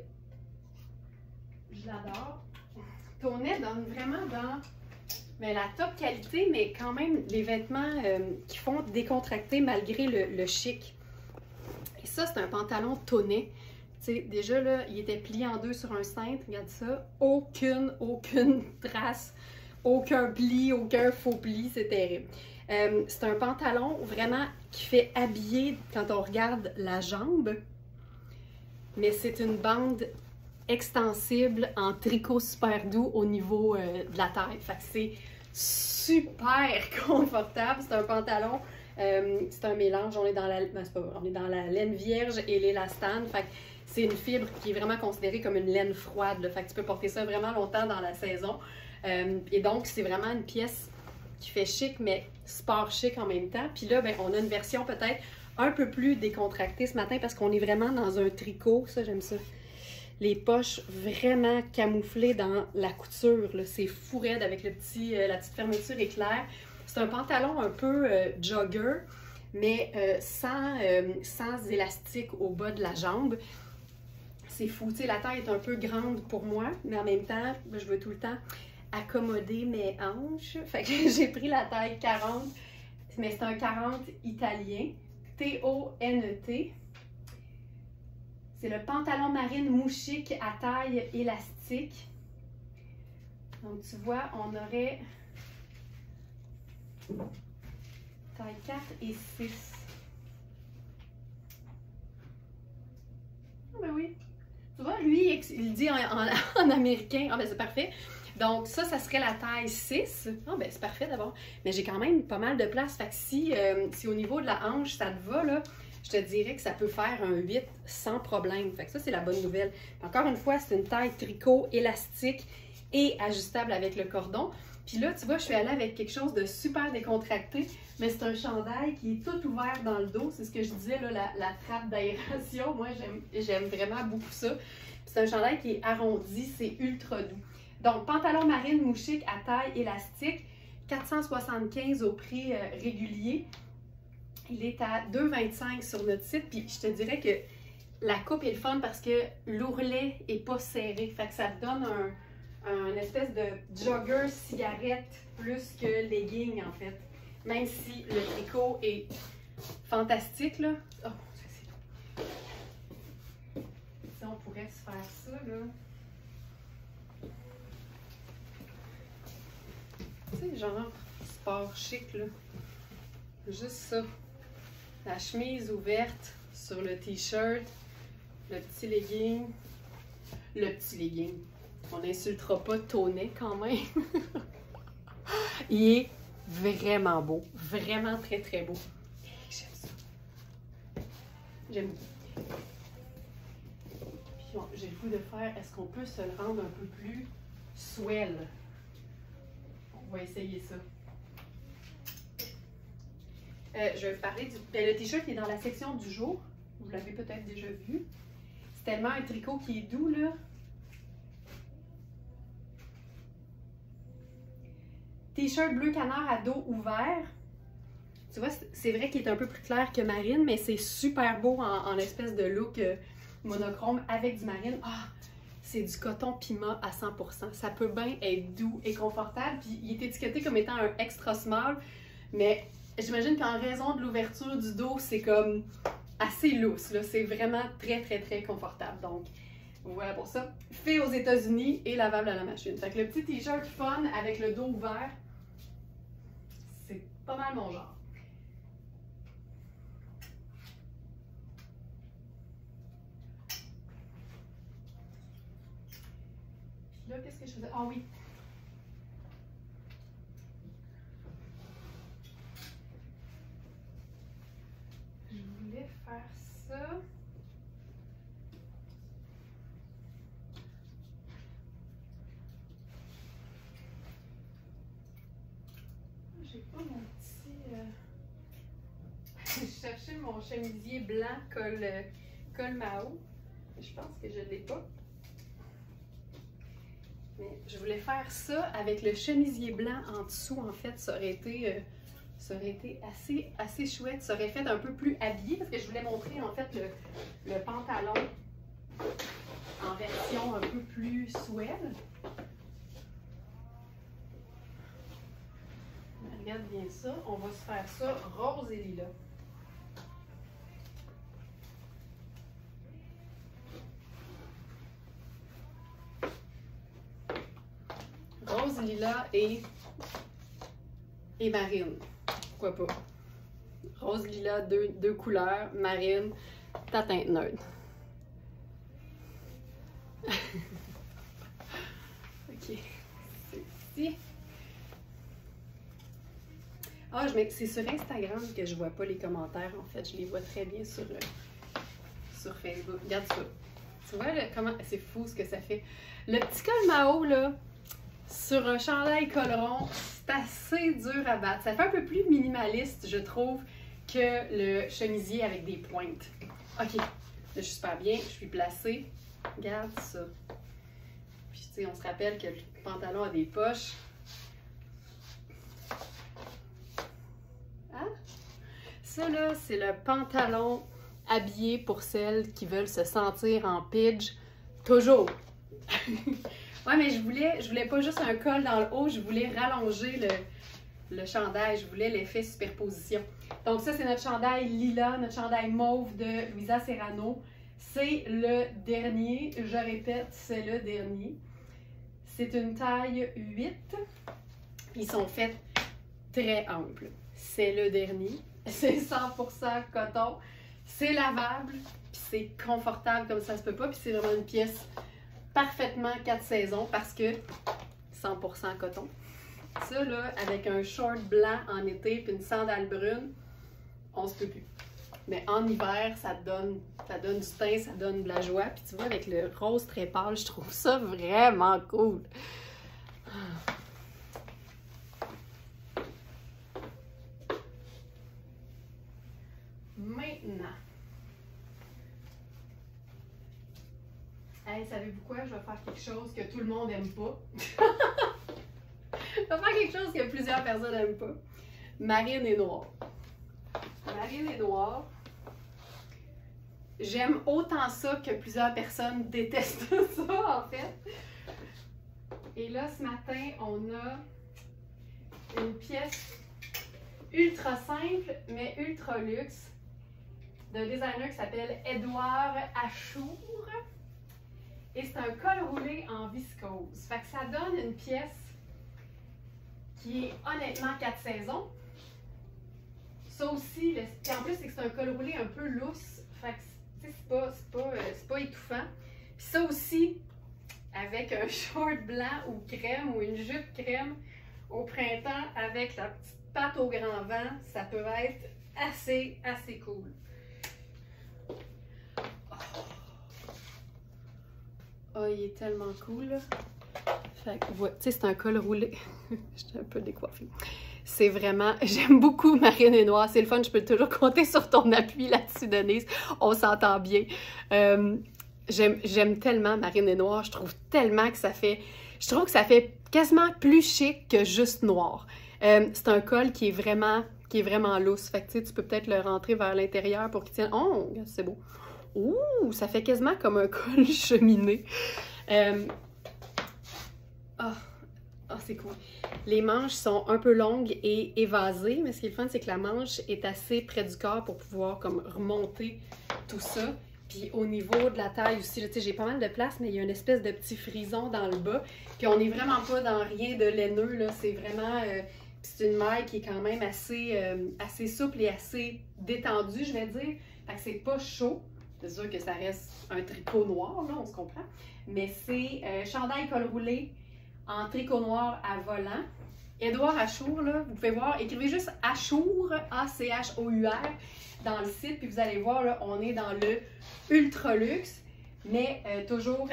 je l'adore. Tonnet donne vraiment dans la top qualité, mais quand même les vêtements qui font décontracter malgré le chic. Et ça, c'est un pantalon Tonnet. Tu sais, déjà, là, il était plié en deux sur un cintre. Regarde ça. Aucune trace. Aucun pli, aucun faux pli, c'est terrible. C'est un pantalon vraiment qui fait habiller quand on regarde la jambe, mais c'est une bande extensible en tricot super doux au niveau de la taille. Fait que c'est super confortable. C'est un pantalon, c'est un mélange. On est dans on est dans la laine vierge et l'élastane. Fait que c'est une fibre qui est vraiment considérée comme une laine froide. Là. Fait que tu peux porter ça vraiment longtemps dans la saison. Et donc, c'est vraiment une pièce qui fait chic, mais sport chic en même temps. Puis là, ben, on a une version peut-être un peu plus décontractée ce matin parce qu'on est vraiment dans un tricot. Ça, j'aime ça. Les poches vraiment camouflées dans la couture. C'est fou raide avec la petite fermeture éclair. C'est un pantalon un peu jogger, mais sans élastique au bas de la jambe. C'est fou. Tu sais, la taille est un peu grande pour moi, mais en même temps, je veux tout le temps accommoder mes hanches. Fait que j'ai pris la taille 40, mais c'est un 40 italien, T-O-N-E-T. C'est le pantalon marine mouchique à taille élastique. Donc tu vois, on aurait taille 4 et 6. Ah ben oui. Tu vois, lui, il dit en américain. Ah ben c'est parfait. Donc ça serait la taille 6. Ah ben c'est parfait d'abord. Mais j'ai quand même pas mal de place. Fait que si au niveau de la hanche, ça te va, là, je te dirais que ça peut faire un 8 sans problème. Fait que ça, c'est la bonne nouvelle. Encore une fois, c'est une taille tricot élastique et ajustable avec le cordon. Puis là, tu vois, je suis allée avec quelque chose de super décontracté, mais c'est un chandail qui est tout ouvert dans le dos. C'est ce que je disais, là, la trappe d'aération. Moi, j'aime vraiment beaucoup ça. C'est un chandail qui est arrondi, c'est ultra doux. Donc, pantalon marine mouchique à taille élastique, 475 au prix régulier. Il est à 2,25 sur notre site. Puis je te dirais que la coupe est le fun parce que l'ourlet n'est pas serré. Fait que ça te donne un espèce de jogger cigarette plus que legging en fait. Même si le tricot est fantastique là. Oh mon Dieu, c'est lourd. Si on pourrait se faire ça là. Tu sais, genre sport chic là. Juste ça. La chemise ouverte sur le t-shirt, le petit legging. Le petit legging. On n'insultera pas Tonnet quand même. Il est vraiment beau. Vraiment très très beau. J'aime ça. J'aime beaucoup. Puis bon, j'ai le goût de faire, est-ce qu'on peut se le rendre un peu plus swell? On va essayer ça. Je vais vous parler du... le t-shirt qui est dans la section du jour. Vous l'avez peut-être déjà vu. C'est tellement un tricot qui est doux là. T-shirt bleu canard à dos ouvert. Tu vois, c'est vrai qu'il est un peu plus clair que marine, mais c'est super beau en espèce de look monochrome avec du marine. Ah, c'est du coton Pima à 100%. Ça peut bien être doux et confortable. Puis il est étiqueté comme étant un extra small, mais j'imagine qu'en raison de l'ouverture du dos, c'est comme assez loose. C'est vraiment très, très, très confortable. Donc, voilà pour ça. Fait aux États-Unis et lavable à la machine. Fait que le petit t-shirt fun avec le dos ouvert, c'est pas mal mon genre. Puis là, qu'est-ce que je faisais? Ah oui! Je voulais faire ça. J'ai pas mon petit... Je cherchais mon chemisier blanc col Mao. Je pense que je ne l'ai pas. Mais je voulais faire ça avec le chemisier blanc en dessous. En fait, ça aurait été assez chouette. Ça aurait fait un peu plus habillé parce que je voulais montrer en fait le pantalon en version un peu plus swell. Regarde bien ça. On va se faire ça rose et lilas. Rose, lilas et marine. Pourquoi pas? Rose, lilas, deux couleurs. Marine, ta teinte neutre. Ok. C'est ici. Ah, c'est sur Instagram que je vois pas les commentaires. En fait, je les vois très bien sur Facebook. Regarde ça. Tu vois comment... C'est fou ce que ça fait. Le petit col Mao, là, sur un chandail col rond, c'est assez dur à battre. Ça fait un peu plus minimaliste, je trouve, que le chemisier avec des pointes. OK. Là, je suis super bien. Je suis placée. Regarde ça. Puis, tu sais, on se rappelle que le pantalon a des poches. Hein? Ça, là, c'est le pantalon habillé pour celles qui veulent se sentir en pidge. Toujours. Ouais, mais je voulais pas juste un col dans le haut, je voulais rallonger le chandail, je voulais l'effet superposition. Donc ça, c'est notre chandail lilas, notre chandail mauve de Luisa Serrano. C'est le dernier, je répète, c'est le dernier. C'est une taille 8. Ils sont faits très amples. C'est le dernier. C'est 100% coton. C'est lavable, puis c'est confortable comme ça se peut pas, puis c'est vraiment une pièce parfaitement 4 saisons parce que 100% coton. Ça là, avec un short blanc en été puis une sandale brune, on se peut plus. Mais en hiver, ça donne du teint, ça donne de la joie. Puis tu vois, avec le rose très pâle, je trouve ça vraiment cool. Maintenant. Hey, savez-vous quoi? Je vais faire quelque chose que tout le monde aime pas. Je vais faire quelque chose que plusieurs personnes n'aiment pas. Marine et noire. Marine et noire. J'aime autant ça que plusieurs personnes détestent ça, en fait. Et là, ce matin, on a une pièce ultra simple, mais ultra luxe, d'un designer qui s'appelle Édouard Achour. Et c'est un col roulé en viscose. Fait que ça donne une pièce qui est honnêtement 4 saisons. Ça aussi, puis en plus, c'est que c'est un col roulé un peu lousse. Fait que c'est pas étouffant. Puis ça aussi, avec un short blanc ou crème ou une jupe crème au printemps avec la petite patte au grand vent, ça peut être assez cool. Oh, il est tellement cool, là. Fait que, tu sais, c'est un col roulé. J'étais un peu décoiffée. C'est vraiment... J'aime beaucoup Marine et Noire. C'est le fun, je peux toujours compter sur ton appui là-dessus, Denise. On s'entend bien. J'aime tellement Marine et Noire. Je trouve tellement que ça fait... Je trouve que ça fait quasiment plus chic que juste noir. C'est un col qui est vraiment lousse. Fait que, tu peux peut-être le rentrer vers l'intérieur pour qu'il tienne... Oh, c'est beau. Ouh, ça fait quasiment comme un col cheminé. C'est cool. Les manches sont un peu longues et évasées, mais ce qui est le fun, c'est que la manche est assez près du corps pour pouvoir comme remonter tout ça. Puis au niveau de la taille aussi, tu sais, j'ai pas mal de place, mais il y a une espèce de petit frison dans le bas. Puis on n'est vraiment pas dans rien de laineux, là. C'est vraiment... c'est une maille qui est quand même assez souple et assez détendue, je vais dire. Fait que c'est pas chaud. C'est sûr que ça reste un tricot noir, là, on se comprend. Mais c'est chandail col roulé en tricot noir à volant. Édouard Achour, là, vous pouvez voir, écrivez juste Achour, A-C-H-O-U-R, dans le site, puis vous allez voir, là, on est dans le ultra luxe, mais toujours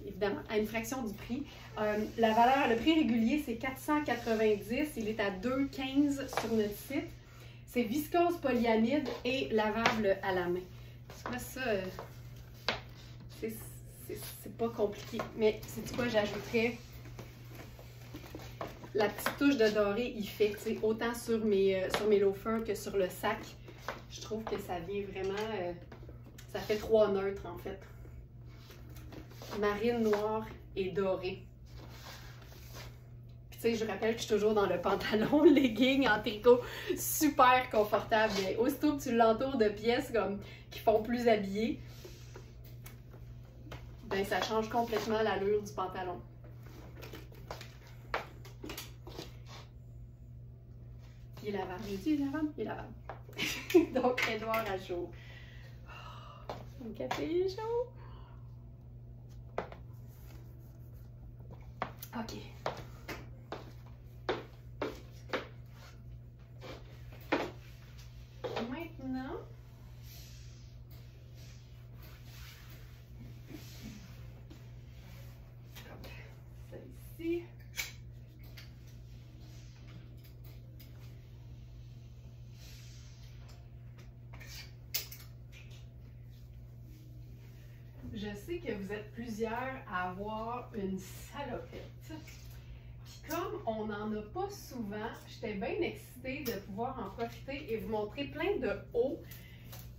évidemment à une fraction du prix. Le prix régulier, c'est 490, il est à 2,15 sur notre site. C'est viscose polyamide et lavable à la main. Ça, c'est pas compliqué. Mais c'est quoi, j'ajouterais la petite touche de doré, il fait, tu sais, autant sur mes loafers que sur le sac. Je trouve que ça vient vraiment, ça fait 3 neutres en fait. Marine, noire et doré. Puis tu sais, je rappelle que je suis toujours dans le pantalon legging en tricot, super confortable. Mais aussitôt que tu l'entoures de pièces comme qui font plus habillé, ben ça change complètement l'allure du pantalon. Puis il est lavable. J'ai dit lavable? Il est lavable. Donc, Édouard Achour. Oh, mon café est chaud. OK. Maintenant, celle-ci. Je sais que vous êtes plusieurs à avoir une salopette. Puis comme on n'en a pas souvent, j'étais bien excitée de pouvoir en profiter et vous montrer plein de hauts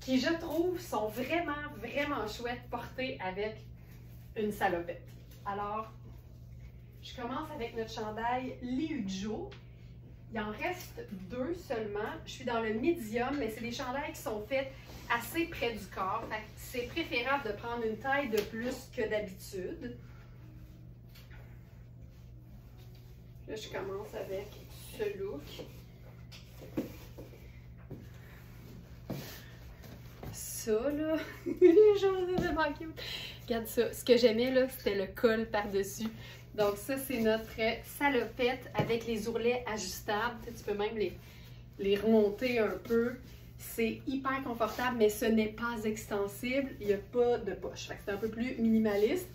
qui, je trouve, sont vraiment chouettes portés avec une salopette. Alors, je commence avec notre chandail Liujo. Il en reste 2 seulement. Je suis dans le medium, mais c'est des chandails qui sont faits assez près du corps. C'est préférable de prendre une taille de plus que d'habitude. Là, je commence avec ce look. Ça, là, les choses de vraiment cute. Regarde ça. Ce que j'aimais, là, c'était le col par-dessus. Donc ça, c'est notre salopette avec les ourlets ajustables. Tu peux même les remonter un peu. C'est hyper confortable, mais ce n'est pas extensible. Il n'y a pas de poche. Fait que c'est un peu plus minimaliste.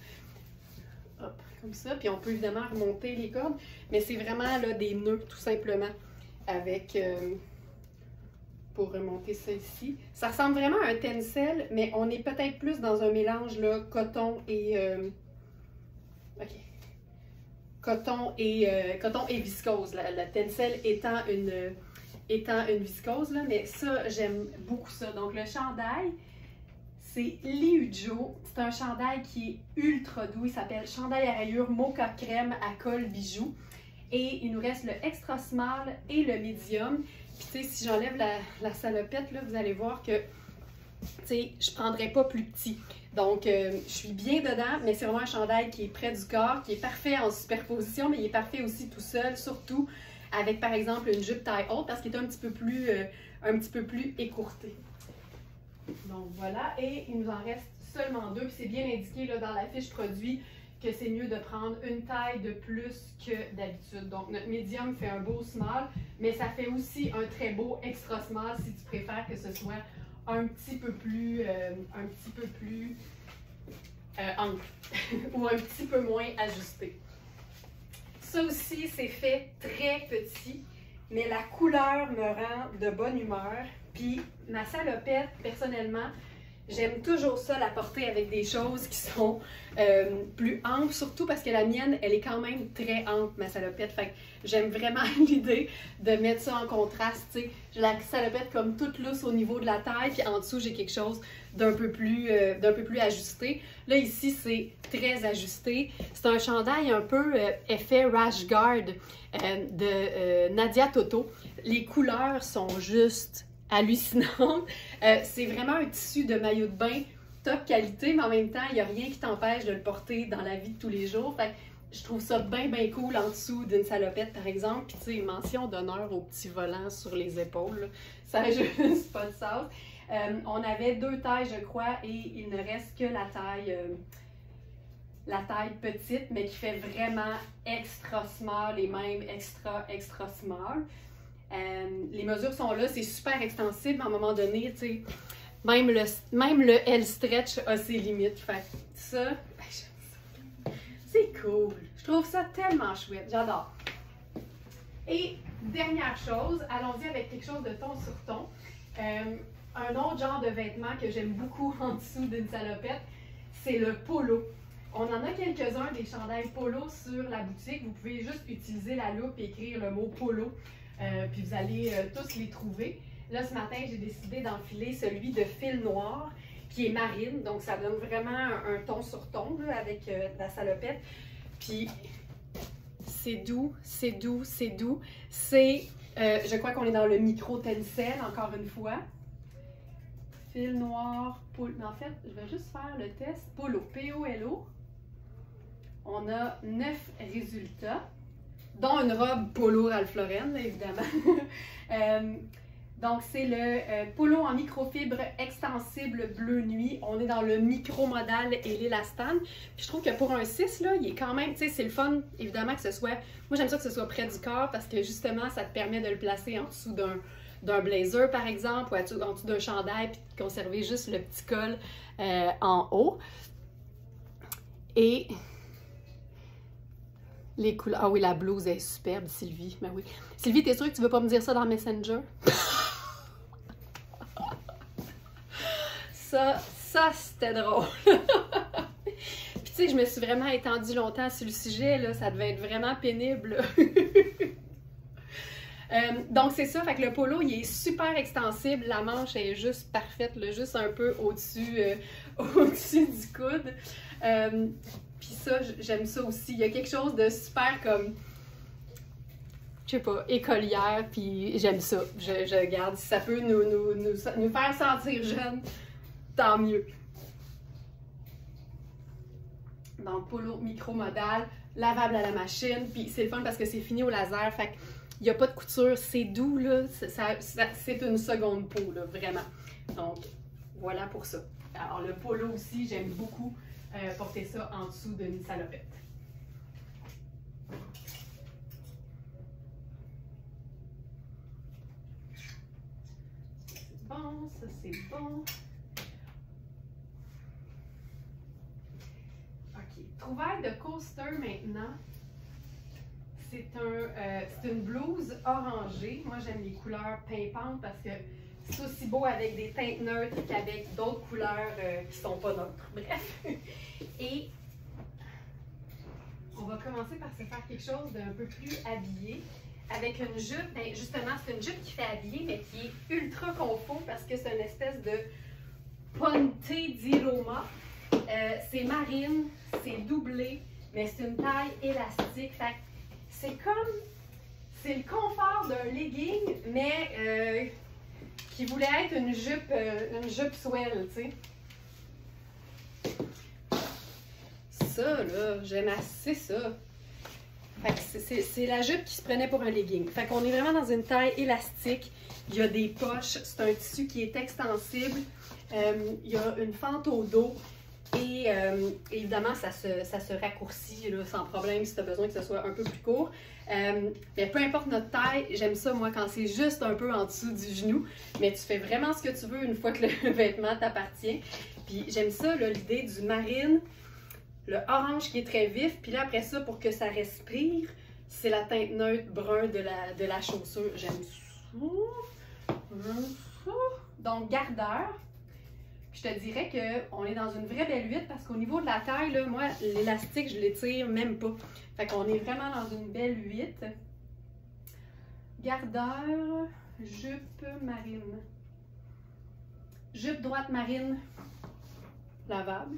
Hop, comme ça. Puis on peut évidemment remonter les cordes, mais c'est vraiment là, des nœuds, tout simplement, avec... pour remonter ça ici. Ça ressemble vraiment à un tencel, mais on est peut-être plus dans un mélange là, coton et... OK. Coton et viscose. La tencel étant une viscose, là, mais ça, j'aime beaucoup ça. Donc, le chandail, c'est Liujo. C'est un chandail qui est ultra doux. Il s'appelle Chandail à rayures Mocha Crème à col bijou. Et il nous reste le extra small et le medium. Puis, tu sais, si j'enlève la salopette, là, vous allez voir que, tu sais, je ne prendrais pas plus petit. Donc, je suis bien dedans, mais c'est vraiment un chandail qui est près du corps, qui est parfait en superposition, mais il est parfait aussi tout seul, surtout avec, par exemple, une jupe taille haute, parce qu'il est un petit peu plus écourté. Donc, voilà. Et il nous en reste seulement 2, puis c'est bien indiqué là, dans la fiche produit que c'est mieux de prendre une taille de plus que d'habitude. Donc, notre médium fait un beau small, mais ça fait aussi un très beau extra small si tu préfères que ce soit un petit peu plus ample ou un petit peu moins ajusté. Ça aussi, c'est fait très petit, mais la couleur me rend de bonne humeur. Puis, ma salopette, personnellement, j'aime toujours ça, la porter avec des choses qui sont plus amples, surtout parce que la mienne, elle est quand même très ample, ma salopette. Fait que j'aime vraiment l'idée de mettre ça en contraste, tu sais. J'ai la salopette comme toute lousse au niveau de la taille, puis en dessous, j'ai quelque chose d'un peu plus ajusté. Là, ici, c'est très ajusté. C'est un chandail un peu effet rash guard de Nadia Toto. Les couleurs sont juste hallucinantes. C'est vraiment un tissu de maillot de bain top qualité, mais en même temps, il n'y a rien qui t'empêche de le porter dans la vie de tous les jours. Fait que je trouve ça bien cool en dessous d'une salopette, par exemple. Puis, tu sais, mention d'honneur au petit volant sur les épaules, là. Ça n'a juste pas de sens. On avait 2 tailles, je crois, et il ne reste que la taille petite, mais qui fait vraiment extra small et même extra small. Les mesures sont là, c'est super extensible, mais à un moment donné, tu sais, même le L-stretch a ses limites. Fait que ça, ben, j'aime ça. C'est cool. Je trouve ça tellement chouette. J'adore. Et dernière chose, allons-y avec quelque chose de ton sur ton. Un autre genre de vêtement que j'aime beaucoup en dessous d'une salopette, c'est le polo. On en a quelques-uns des chandails polo sur la boutique. Vous pouvez juste utiliser la loupe et écrire le mot polo. Puis vous allez tous les trouver. Là, ce matin, j'ai décidé d'enfiler celui de fil noir, qui est marine. Donc, ça donne vraiment un ton sur ton là, avec la salopette. Puis, c'est doux, c'est doux, c'est doux. C'est, je crois qu'on est dans le micro tencel, encore une fois. Fil noir, polo. En fait, je vais juste faire le test. Polo, P-O-L-O. On a 9 résultats, dont une robe polo Ralph Lauren, évidemment. Donc, c'est le polo en microfibre extensible bleu nuit. On est dans le micro-modal et l'élastane. Puis je trouve que pour un 6, là, il est quand même, tu sais, c'est le fun, évidemment, que ce soit... Moi, j'aime ça que ce soit près du corps parce que, justement, ça te permet de le placer en dessous d'un blazer, par exemple, ou en dessous d'un chandail, puis de conserver juste le petit col en haut. Et... les couleurs... Ah oui, la blouse est superbe, Sylvie. Ben oui. Sylvie, t'es sûre que tu veux pas me dire ça dans Messenger? Ça c'était drôle. Puis tu sais, je me suis vraiment étendue longtemps sur le sujet, là. Ça devait être vraiment pénible. Donc c'est ça, fait que le polo, il est super extensible. La manche est juste parfaite, là, juste un peu au-dessus du coude. Puis ça, j'aime ça aussi. Il y a quelque chose de super comme, je sais pas, écolière, puis j'aime ça. Je regarde, si ça peut nous faire sentir jeunes, tant mieux. Donc, polo micro-modal, lavable à la machine, puis c'est le fun parce que c'est fini au laser, fait qu'il n'y a pas de couture, c'est doux, là, c'est une seconde peau, là, vraiment. Donc, voilà pour ça. Alors, le polo aussi, j'aime beaucoup porter ça en dessous d'une salopette. Bon. ça c'est bon. Ok, trouvaille de coaster maintenant. C'est une blouse orangée. Moi j'aime les couleurs pimpantes parce que c'est aussi beau avec des teintes neutres qu'avec d'autres couleurs qui sont pas neutres. Bref. Et on va commencer par se faire quelque chose d'un peu plus habillé. Avec une jupe, ben justement, c'est une jupe qui fait habiller, mais qui est ultra confort parce que c'est une espèce de ponte di Roma. C'est marine, c'est doublé, mais c'est une taille élastique. C'est le confort d'un legging, mais qui voulait être une jupe swell, tu sais. Ça, là, j'aime assez ça. C'est la jupe qui se prenait pour un legging. Fait qu'on est vraiment dans une taille élastique. Il y a des poches. C'est un tissu qui est extensible. Il y a une fente au dos. Et évidemment, ça se raccourcit là, sans problème si tu as besoin que ce soit un peu plus court. Mais peu importe notre taille, j'aime ça moi quand c'est juste un peu en dessous du genou. Mais tu fais vraiment ce que tu veux une fois que le vêtement t'appartient. Puis j'aime ça, l'idée du marine. Le orange qui est très vif, puis là après ça, pour que ça respire, c'est la teinte neutre brun de la chaussure. J'aime ça. Donc, gardeur. Je te dirais qu'on est dans une vraie belle huit parce qu'au niveau de la taille, là, moi, l'élastique, je l'étire même pas. Fait qu'on est vraiment dans une belle huit. Gardeur, jupe marine. Jupe droite marine, lavable.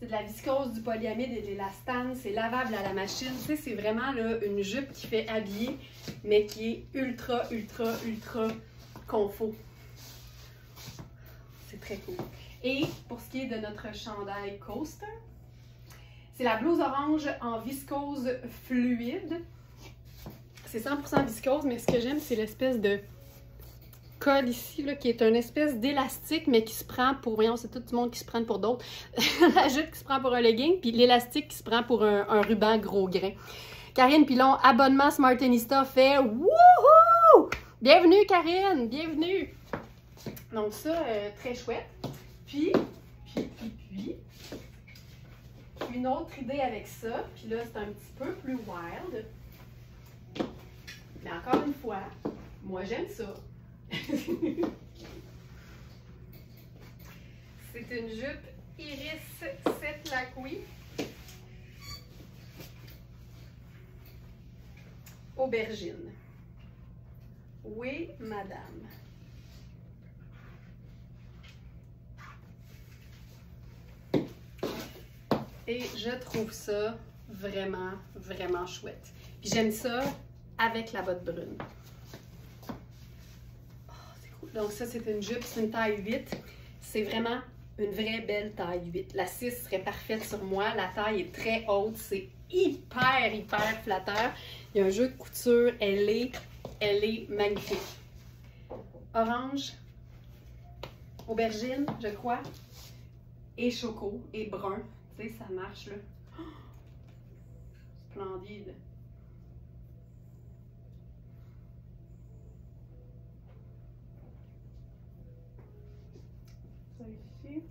C'est de la viscose, du polyamide et de l'élastane. C'est lavable à la machine. Tu sais, c'est vraiment là, une jupe qui fait habiller, mais qui est ultra, ultra, ultra confort. C'est très cool. Et pour ce qui est de notre chandail coaster, c'est la blouse orange en viscose fluide. C'est 100% viscose, mais ce que j'aime, c'est l'espèce de col ici, là, qui est une espèce d'élastique, mais qui se prend pour, voyons, c'est tout le monde qui se prend pour d'autres. La jupe qui se prend pour un legging, puis l'élastique qui se prend pour un ruban gros grain. Karine Pilon, abonnement Smartenista fait wouhou! Bienvenue Karine, bienvenue! Donc ça, très chouette. Puis, une autre idée avec ça, puis là, c'est un petit peu plus wild. Mais encore une fois, moi j'aime ça. C'est une jupe Iris 7 Lacouille. Aubergine. Oui, madame. Et je trouve ça vraiment, vraiment chouette. Puis j'aime ça avec la botte brune. Donc ça, c'est une jupe, c'est une taille 8. C'est vraiment une vraie belle taille 8. La 6 serait parfaite sur moi. La taille est très haute. C'est hyper, hyper flatteur. Il y a un jeu de couture. Elle est magnifique. Orange, aubergine, je crois, et choco, et brun. Tu sais, ça marche, là. Oh! Splendide. Ça ici.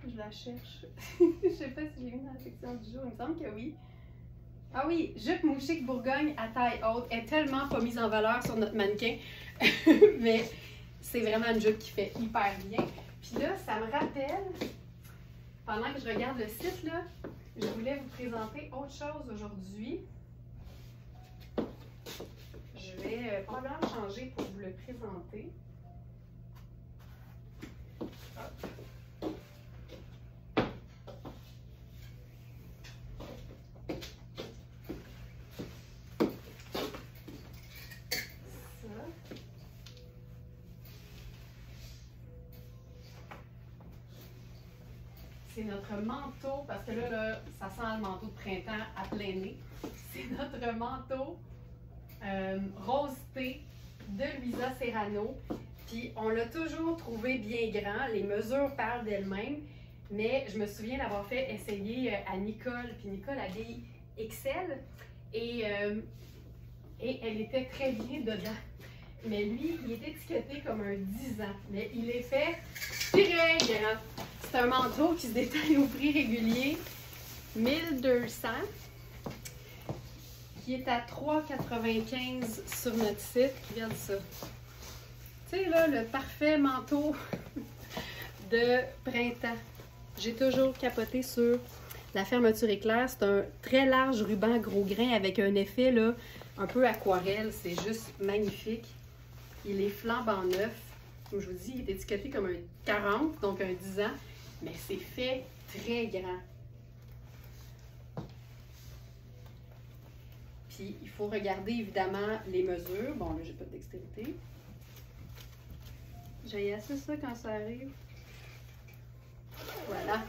Je la cherche. Je sais pas si j'ai mis dans la section du jour. Il me semble que oui. Ah oui, jupe mouchique Bourgogne à taille haute. Elle est tellement pas mise en valeur sur notre mannequin. Mais c'est vraiment une jupe qui fait hyper bien. Puis là, ça me rappelle, pendant que je regarde le site, là, je voulais vous présenter autre chose aujourd'hui. Je vais probablement changer pour vous le présenter. Hop. C'est notre manteau, parce que là, ça sent le manteau de printemps à plein nez. C'est notre manteau rose thé de Luisa Serrano. Puis on l'a toujours trouvé bien grand. Les mesures parlent d'elles-mêmes. Mais je me souviens l'avoir fait essayer à Nicole, puis Nicole habille XL et elle était très bien dedans. Mais lui, il est étiqueté comme un 10 ans, mais il est fait très grand. C'est un manteau qui se détaille au prix régulier, 1200, qui est à 3,95 sur notre site. Regarde ça. Tu sais, là, le parfait manteau de printemps. J'ai toujours capoté sur la fermeture éclair. C'est un très large ruban gros grain avec un effet là, un peu aquarelle. C'est juste magnifique. Il est flambant neuf. Comme je vous dis, il est étiqueté comme un 40, donc un 10 ans. Mais c'est fait très grand. Puis, il faut regarder évidemment les mesures. Bon, là, j'ai pas de dextérité. J'ai assez ça quand ça arrive. Voilà.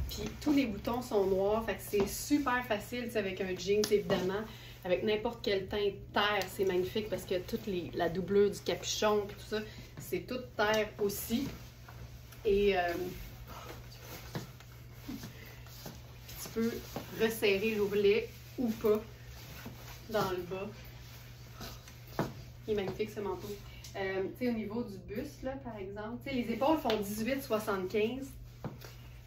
Puis tous les boutons sont noirs, fait que c'est super facile, avec un jeans évidemment, avec n'importe quel teint terre, c'est magnifique parce que toute la doublure du capuchon et tout ça, c'est toute terre aussi. Et tu peux resserrer l'ourlet ou pas dans le bas. Il est magnifique ce manteau. Au niveau du buste, là, par exemple, les épaules font 18,75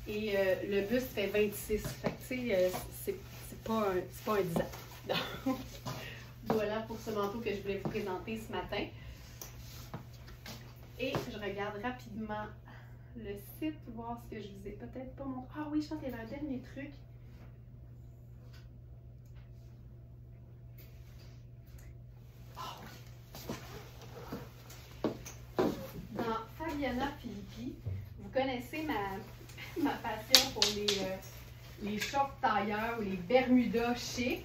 et le buste fait 26. Fait que, c'est pas un 10 ans. Donc, voilà pour ce manteau que je voulais vous présenter ce matin. Et je regarde rapidement le site, voir ce que je vous ai peut-être pas montré. Ah oui, je pense qu'il y avait un dernier truc. Fabiana Filippi, vous connaissez ma passion pour les shorts tailleurs ou les bermudas chic.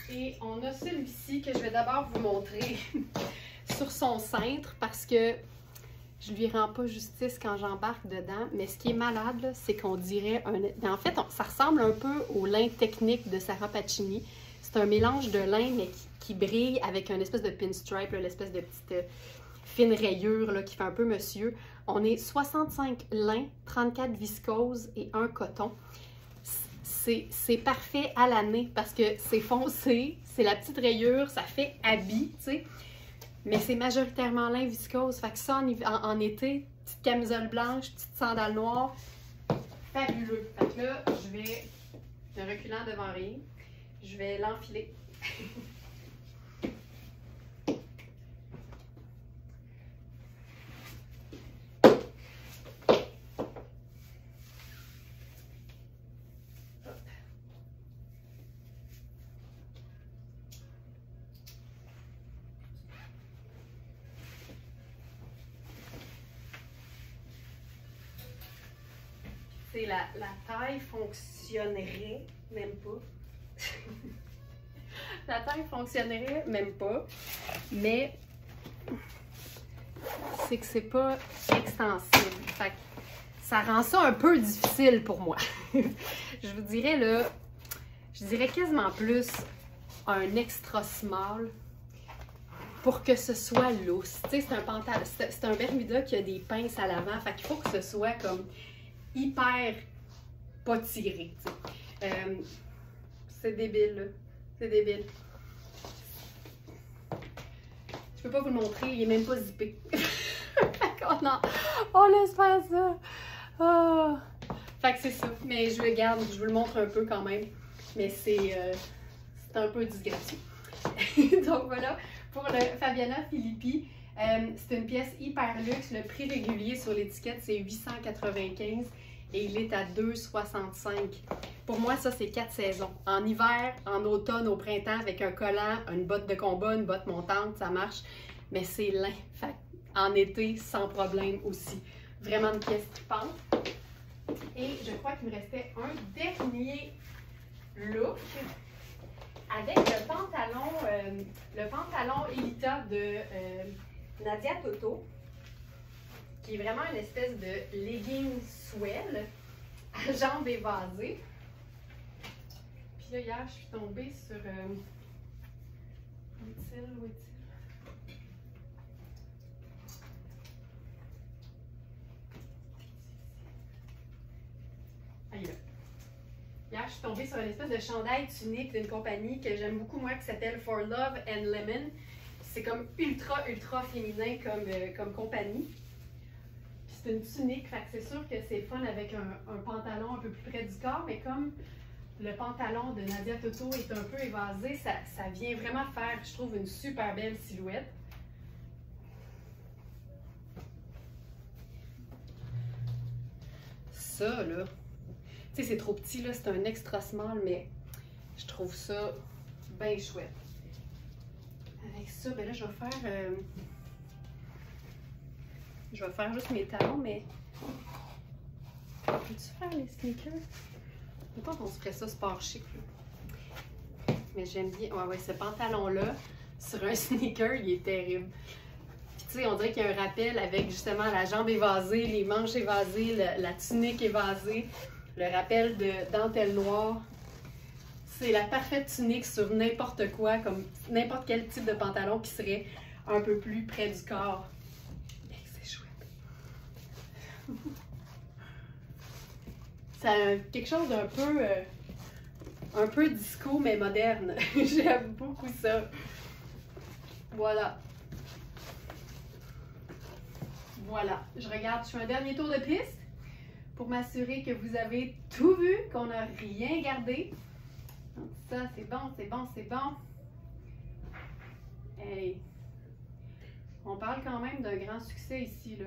Et on a celui-ci que je vais d'abord vous montrer sur son cintre parce que je lui rends pas justice quand j'embarque dedans. Mais ce qui est malade, c'est qu'on dirait un... En fait, ça ressemble un peu au lin technique de Sarah Pacini. C'est un mélange de lin mais qui brille avec une espèce de pinstripe, l'espèce de petite... fine rayure là, qui fait un peu monsieur. On est 65 lin, 34 viscose et 1 coton. C'est parfait à l'année parce que c'est foncé, c'est la petite rayure, ça fait habit, tu sais. Mais c'est majoritairement lin viscose. Fait que ça, en été, petite camisole blanche, petite sandale noire, fabuleux. Fait que là, je vais, ne reculant devant rien, je vais l'enfiler. La taille fonctionnerait même pas. La taille fonctionnerait même pas, mais c'est que c'est pas extensible. Fait que ça rend ça un peu difficile pour moi. Je vous dirais là, je dirais quasiment plus un extra small pour que ce soit lousse. Tu sais, c'est un pantalon, c'est un bermuda qui a des pinces à l'avant, fait qu'il faut que ce soit comme hyper pas tiré. C'est débile, là. C'est débile. Je peux pas vous le montrer, il est même pas zippé. Oh non! On laisse faire ça! Oh. Fait que c'est ça. Mais je le garde, je vous le montre un peu quand même. Mais c'est un peu disgracieux. Donc voilà, pour le Fabiana Filippi. C'est une pièce hyper luxe. Le prix régulier sur l'étiquette, c'est 895 et il est à 2,65. Pour moi, ça, c'est 4 saisons. En hiver, en automne, au printemps, avec un collant, une botte de combat, une botte montante, ça marche. Mais c'est lin. Fait en été, sans problème aussi. Vraiment une pièce trippante. Et je crois qu'il me restait un dernier look avec le pantalon Elita de Nadia Toto, qui est vraiment une espèce de legging swell à jambes évasées. Puis là, hier, je suis tombée sur... où est-il? hier, je suis tombée sur une espèce de chandail tunique d'une compagnie que j'aime beaucoup, moi, qui s'appelle For Love and Lemon. C'est comme ultra féminin comme compagnie. Puis c'est une tunique, fait que c'est sûr que c'est fun avec un pantalon un peu plus près du corps, mais comme le pantalon de Nadia Toto est un peu évasé, ça vient vraiment faire, je trouve, une super belle silhouette. Ça, là, tu sais, c'est trop petit, là, c'est un extra small, mais je trouve ça bien chouette. Avec ça, ben là, je vais faire juste mes talons, mais peux-tu faire les sneakers? Je pense qu'on se ferait ça sport chic, là. Mais j'aime bien. Ouais, ce pantalon-là, sur un sneaker, il est terrible. Puis tu sais, on dirait qu'il y a un rappel avec justement la jambe évasée, les manches évasées, la tunique évasée, le rappel de dentelle noire. C'est la parfaite tunique sur n'importe quoi, comme n'importe quel type de pantalon qui serait un peu plus près du corps. C'est chouette. Ça a quelque chose d'un peu, un peu disco, mais moderne. J'aime beaucoup ça. Voilà. Voilà. Je regarde, je fais un dernier tour de piste pour m'assurer que vous avez tout vu, qu'on n'a rien gardé. Donc ça, c'est bon, c'est bon, c'est bon. Hey. On parle quand même d'un grand succès ici, là.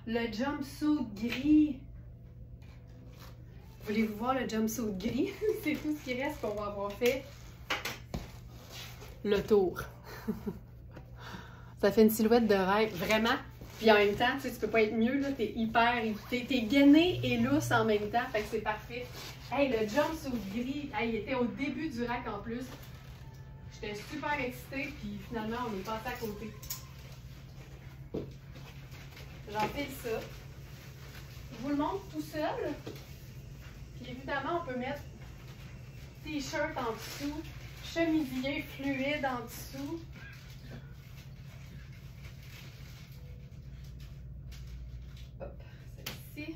Le jumpsuit gris. Voulez-vous voir le jumpsuit gris? C'est tout ce qui reste qu'on va avoir fait le tour. Ça fait une silhouette de rêve, vraiment. Puis en même temps, tu sais, tu peux pas être mieux, là. T'es hyper, t'es gainé et lousse en même temps, fait que c'est parfait. Hey, le jumpsuit gris, hey, il était au début du rack en plus. J'étais super excitée, puis finalement, on est passé à côté. J'enfile ça. Je vous le montre tout seul. Puis évidemment, on peut mettre t-shirt en dessous, chemisier fluide en dessous. Hop, celle-ci.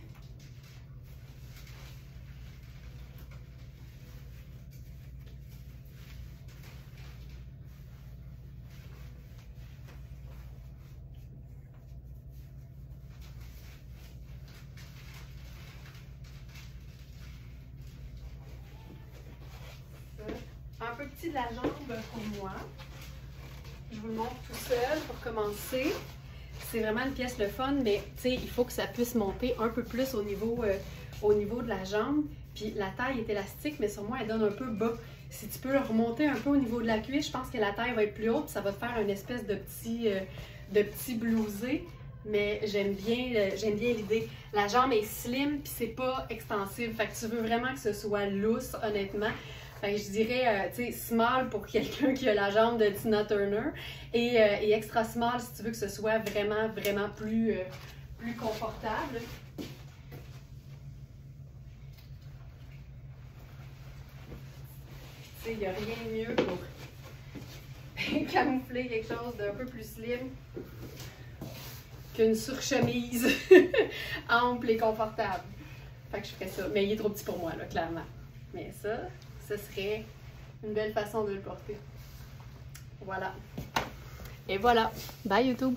Un peu petit de la jambe pour moi. Je vous le montre tout seul pour commencer. C'est vraiment une pièce le fun, mais tu sais, il faut que ça puisse monter un peu plus au niveau de la jambe. Puis la taille est élastique, mais sur moi, elle donne un peu bas. Si tu peux le remonter un peu au niveau de la cuisse, je pense que la taille va être plus haute, puis ça va te faire une espèce de petit blousé. Mais j'aime bien l'idée. La jambe est slim, puis c'est pas extensive. Fait que tu veux vraiment que ce soit lousse, honnêtement. Fait que je dirais, tu sais, small pour quelqu'un qui a la jambe de Tina Turner et extra small si tu veux que ce soit vraiment plus confortable. Tu sais, il n'y a rien de mieux pour camoufler quelque chose d'un peu plus slim qu'une surchemise ample et confortable. Fait que je ferais ça. Mais il est trop petit pour moi, là, clairement. Mais ça, ce serait une belle façon de le porter. Voilà. Et voilà. Bye YouTube!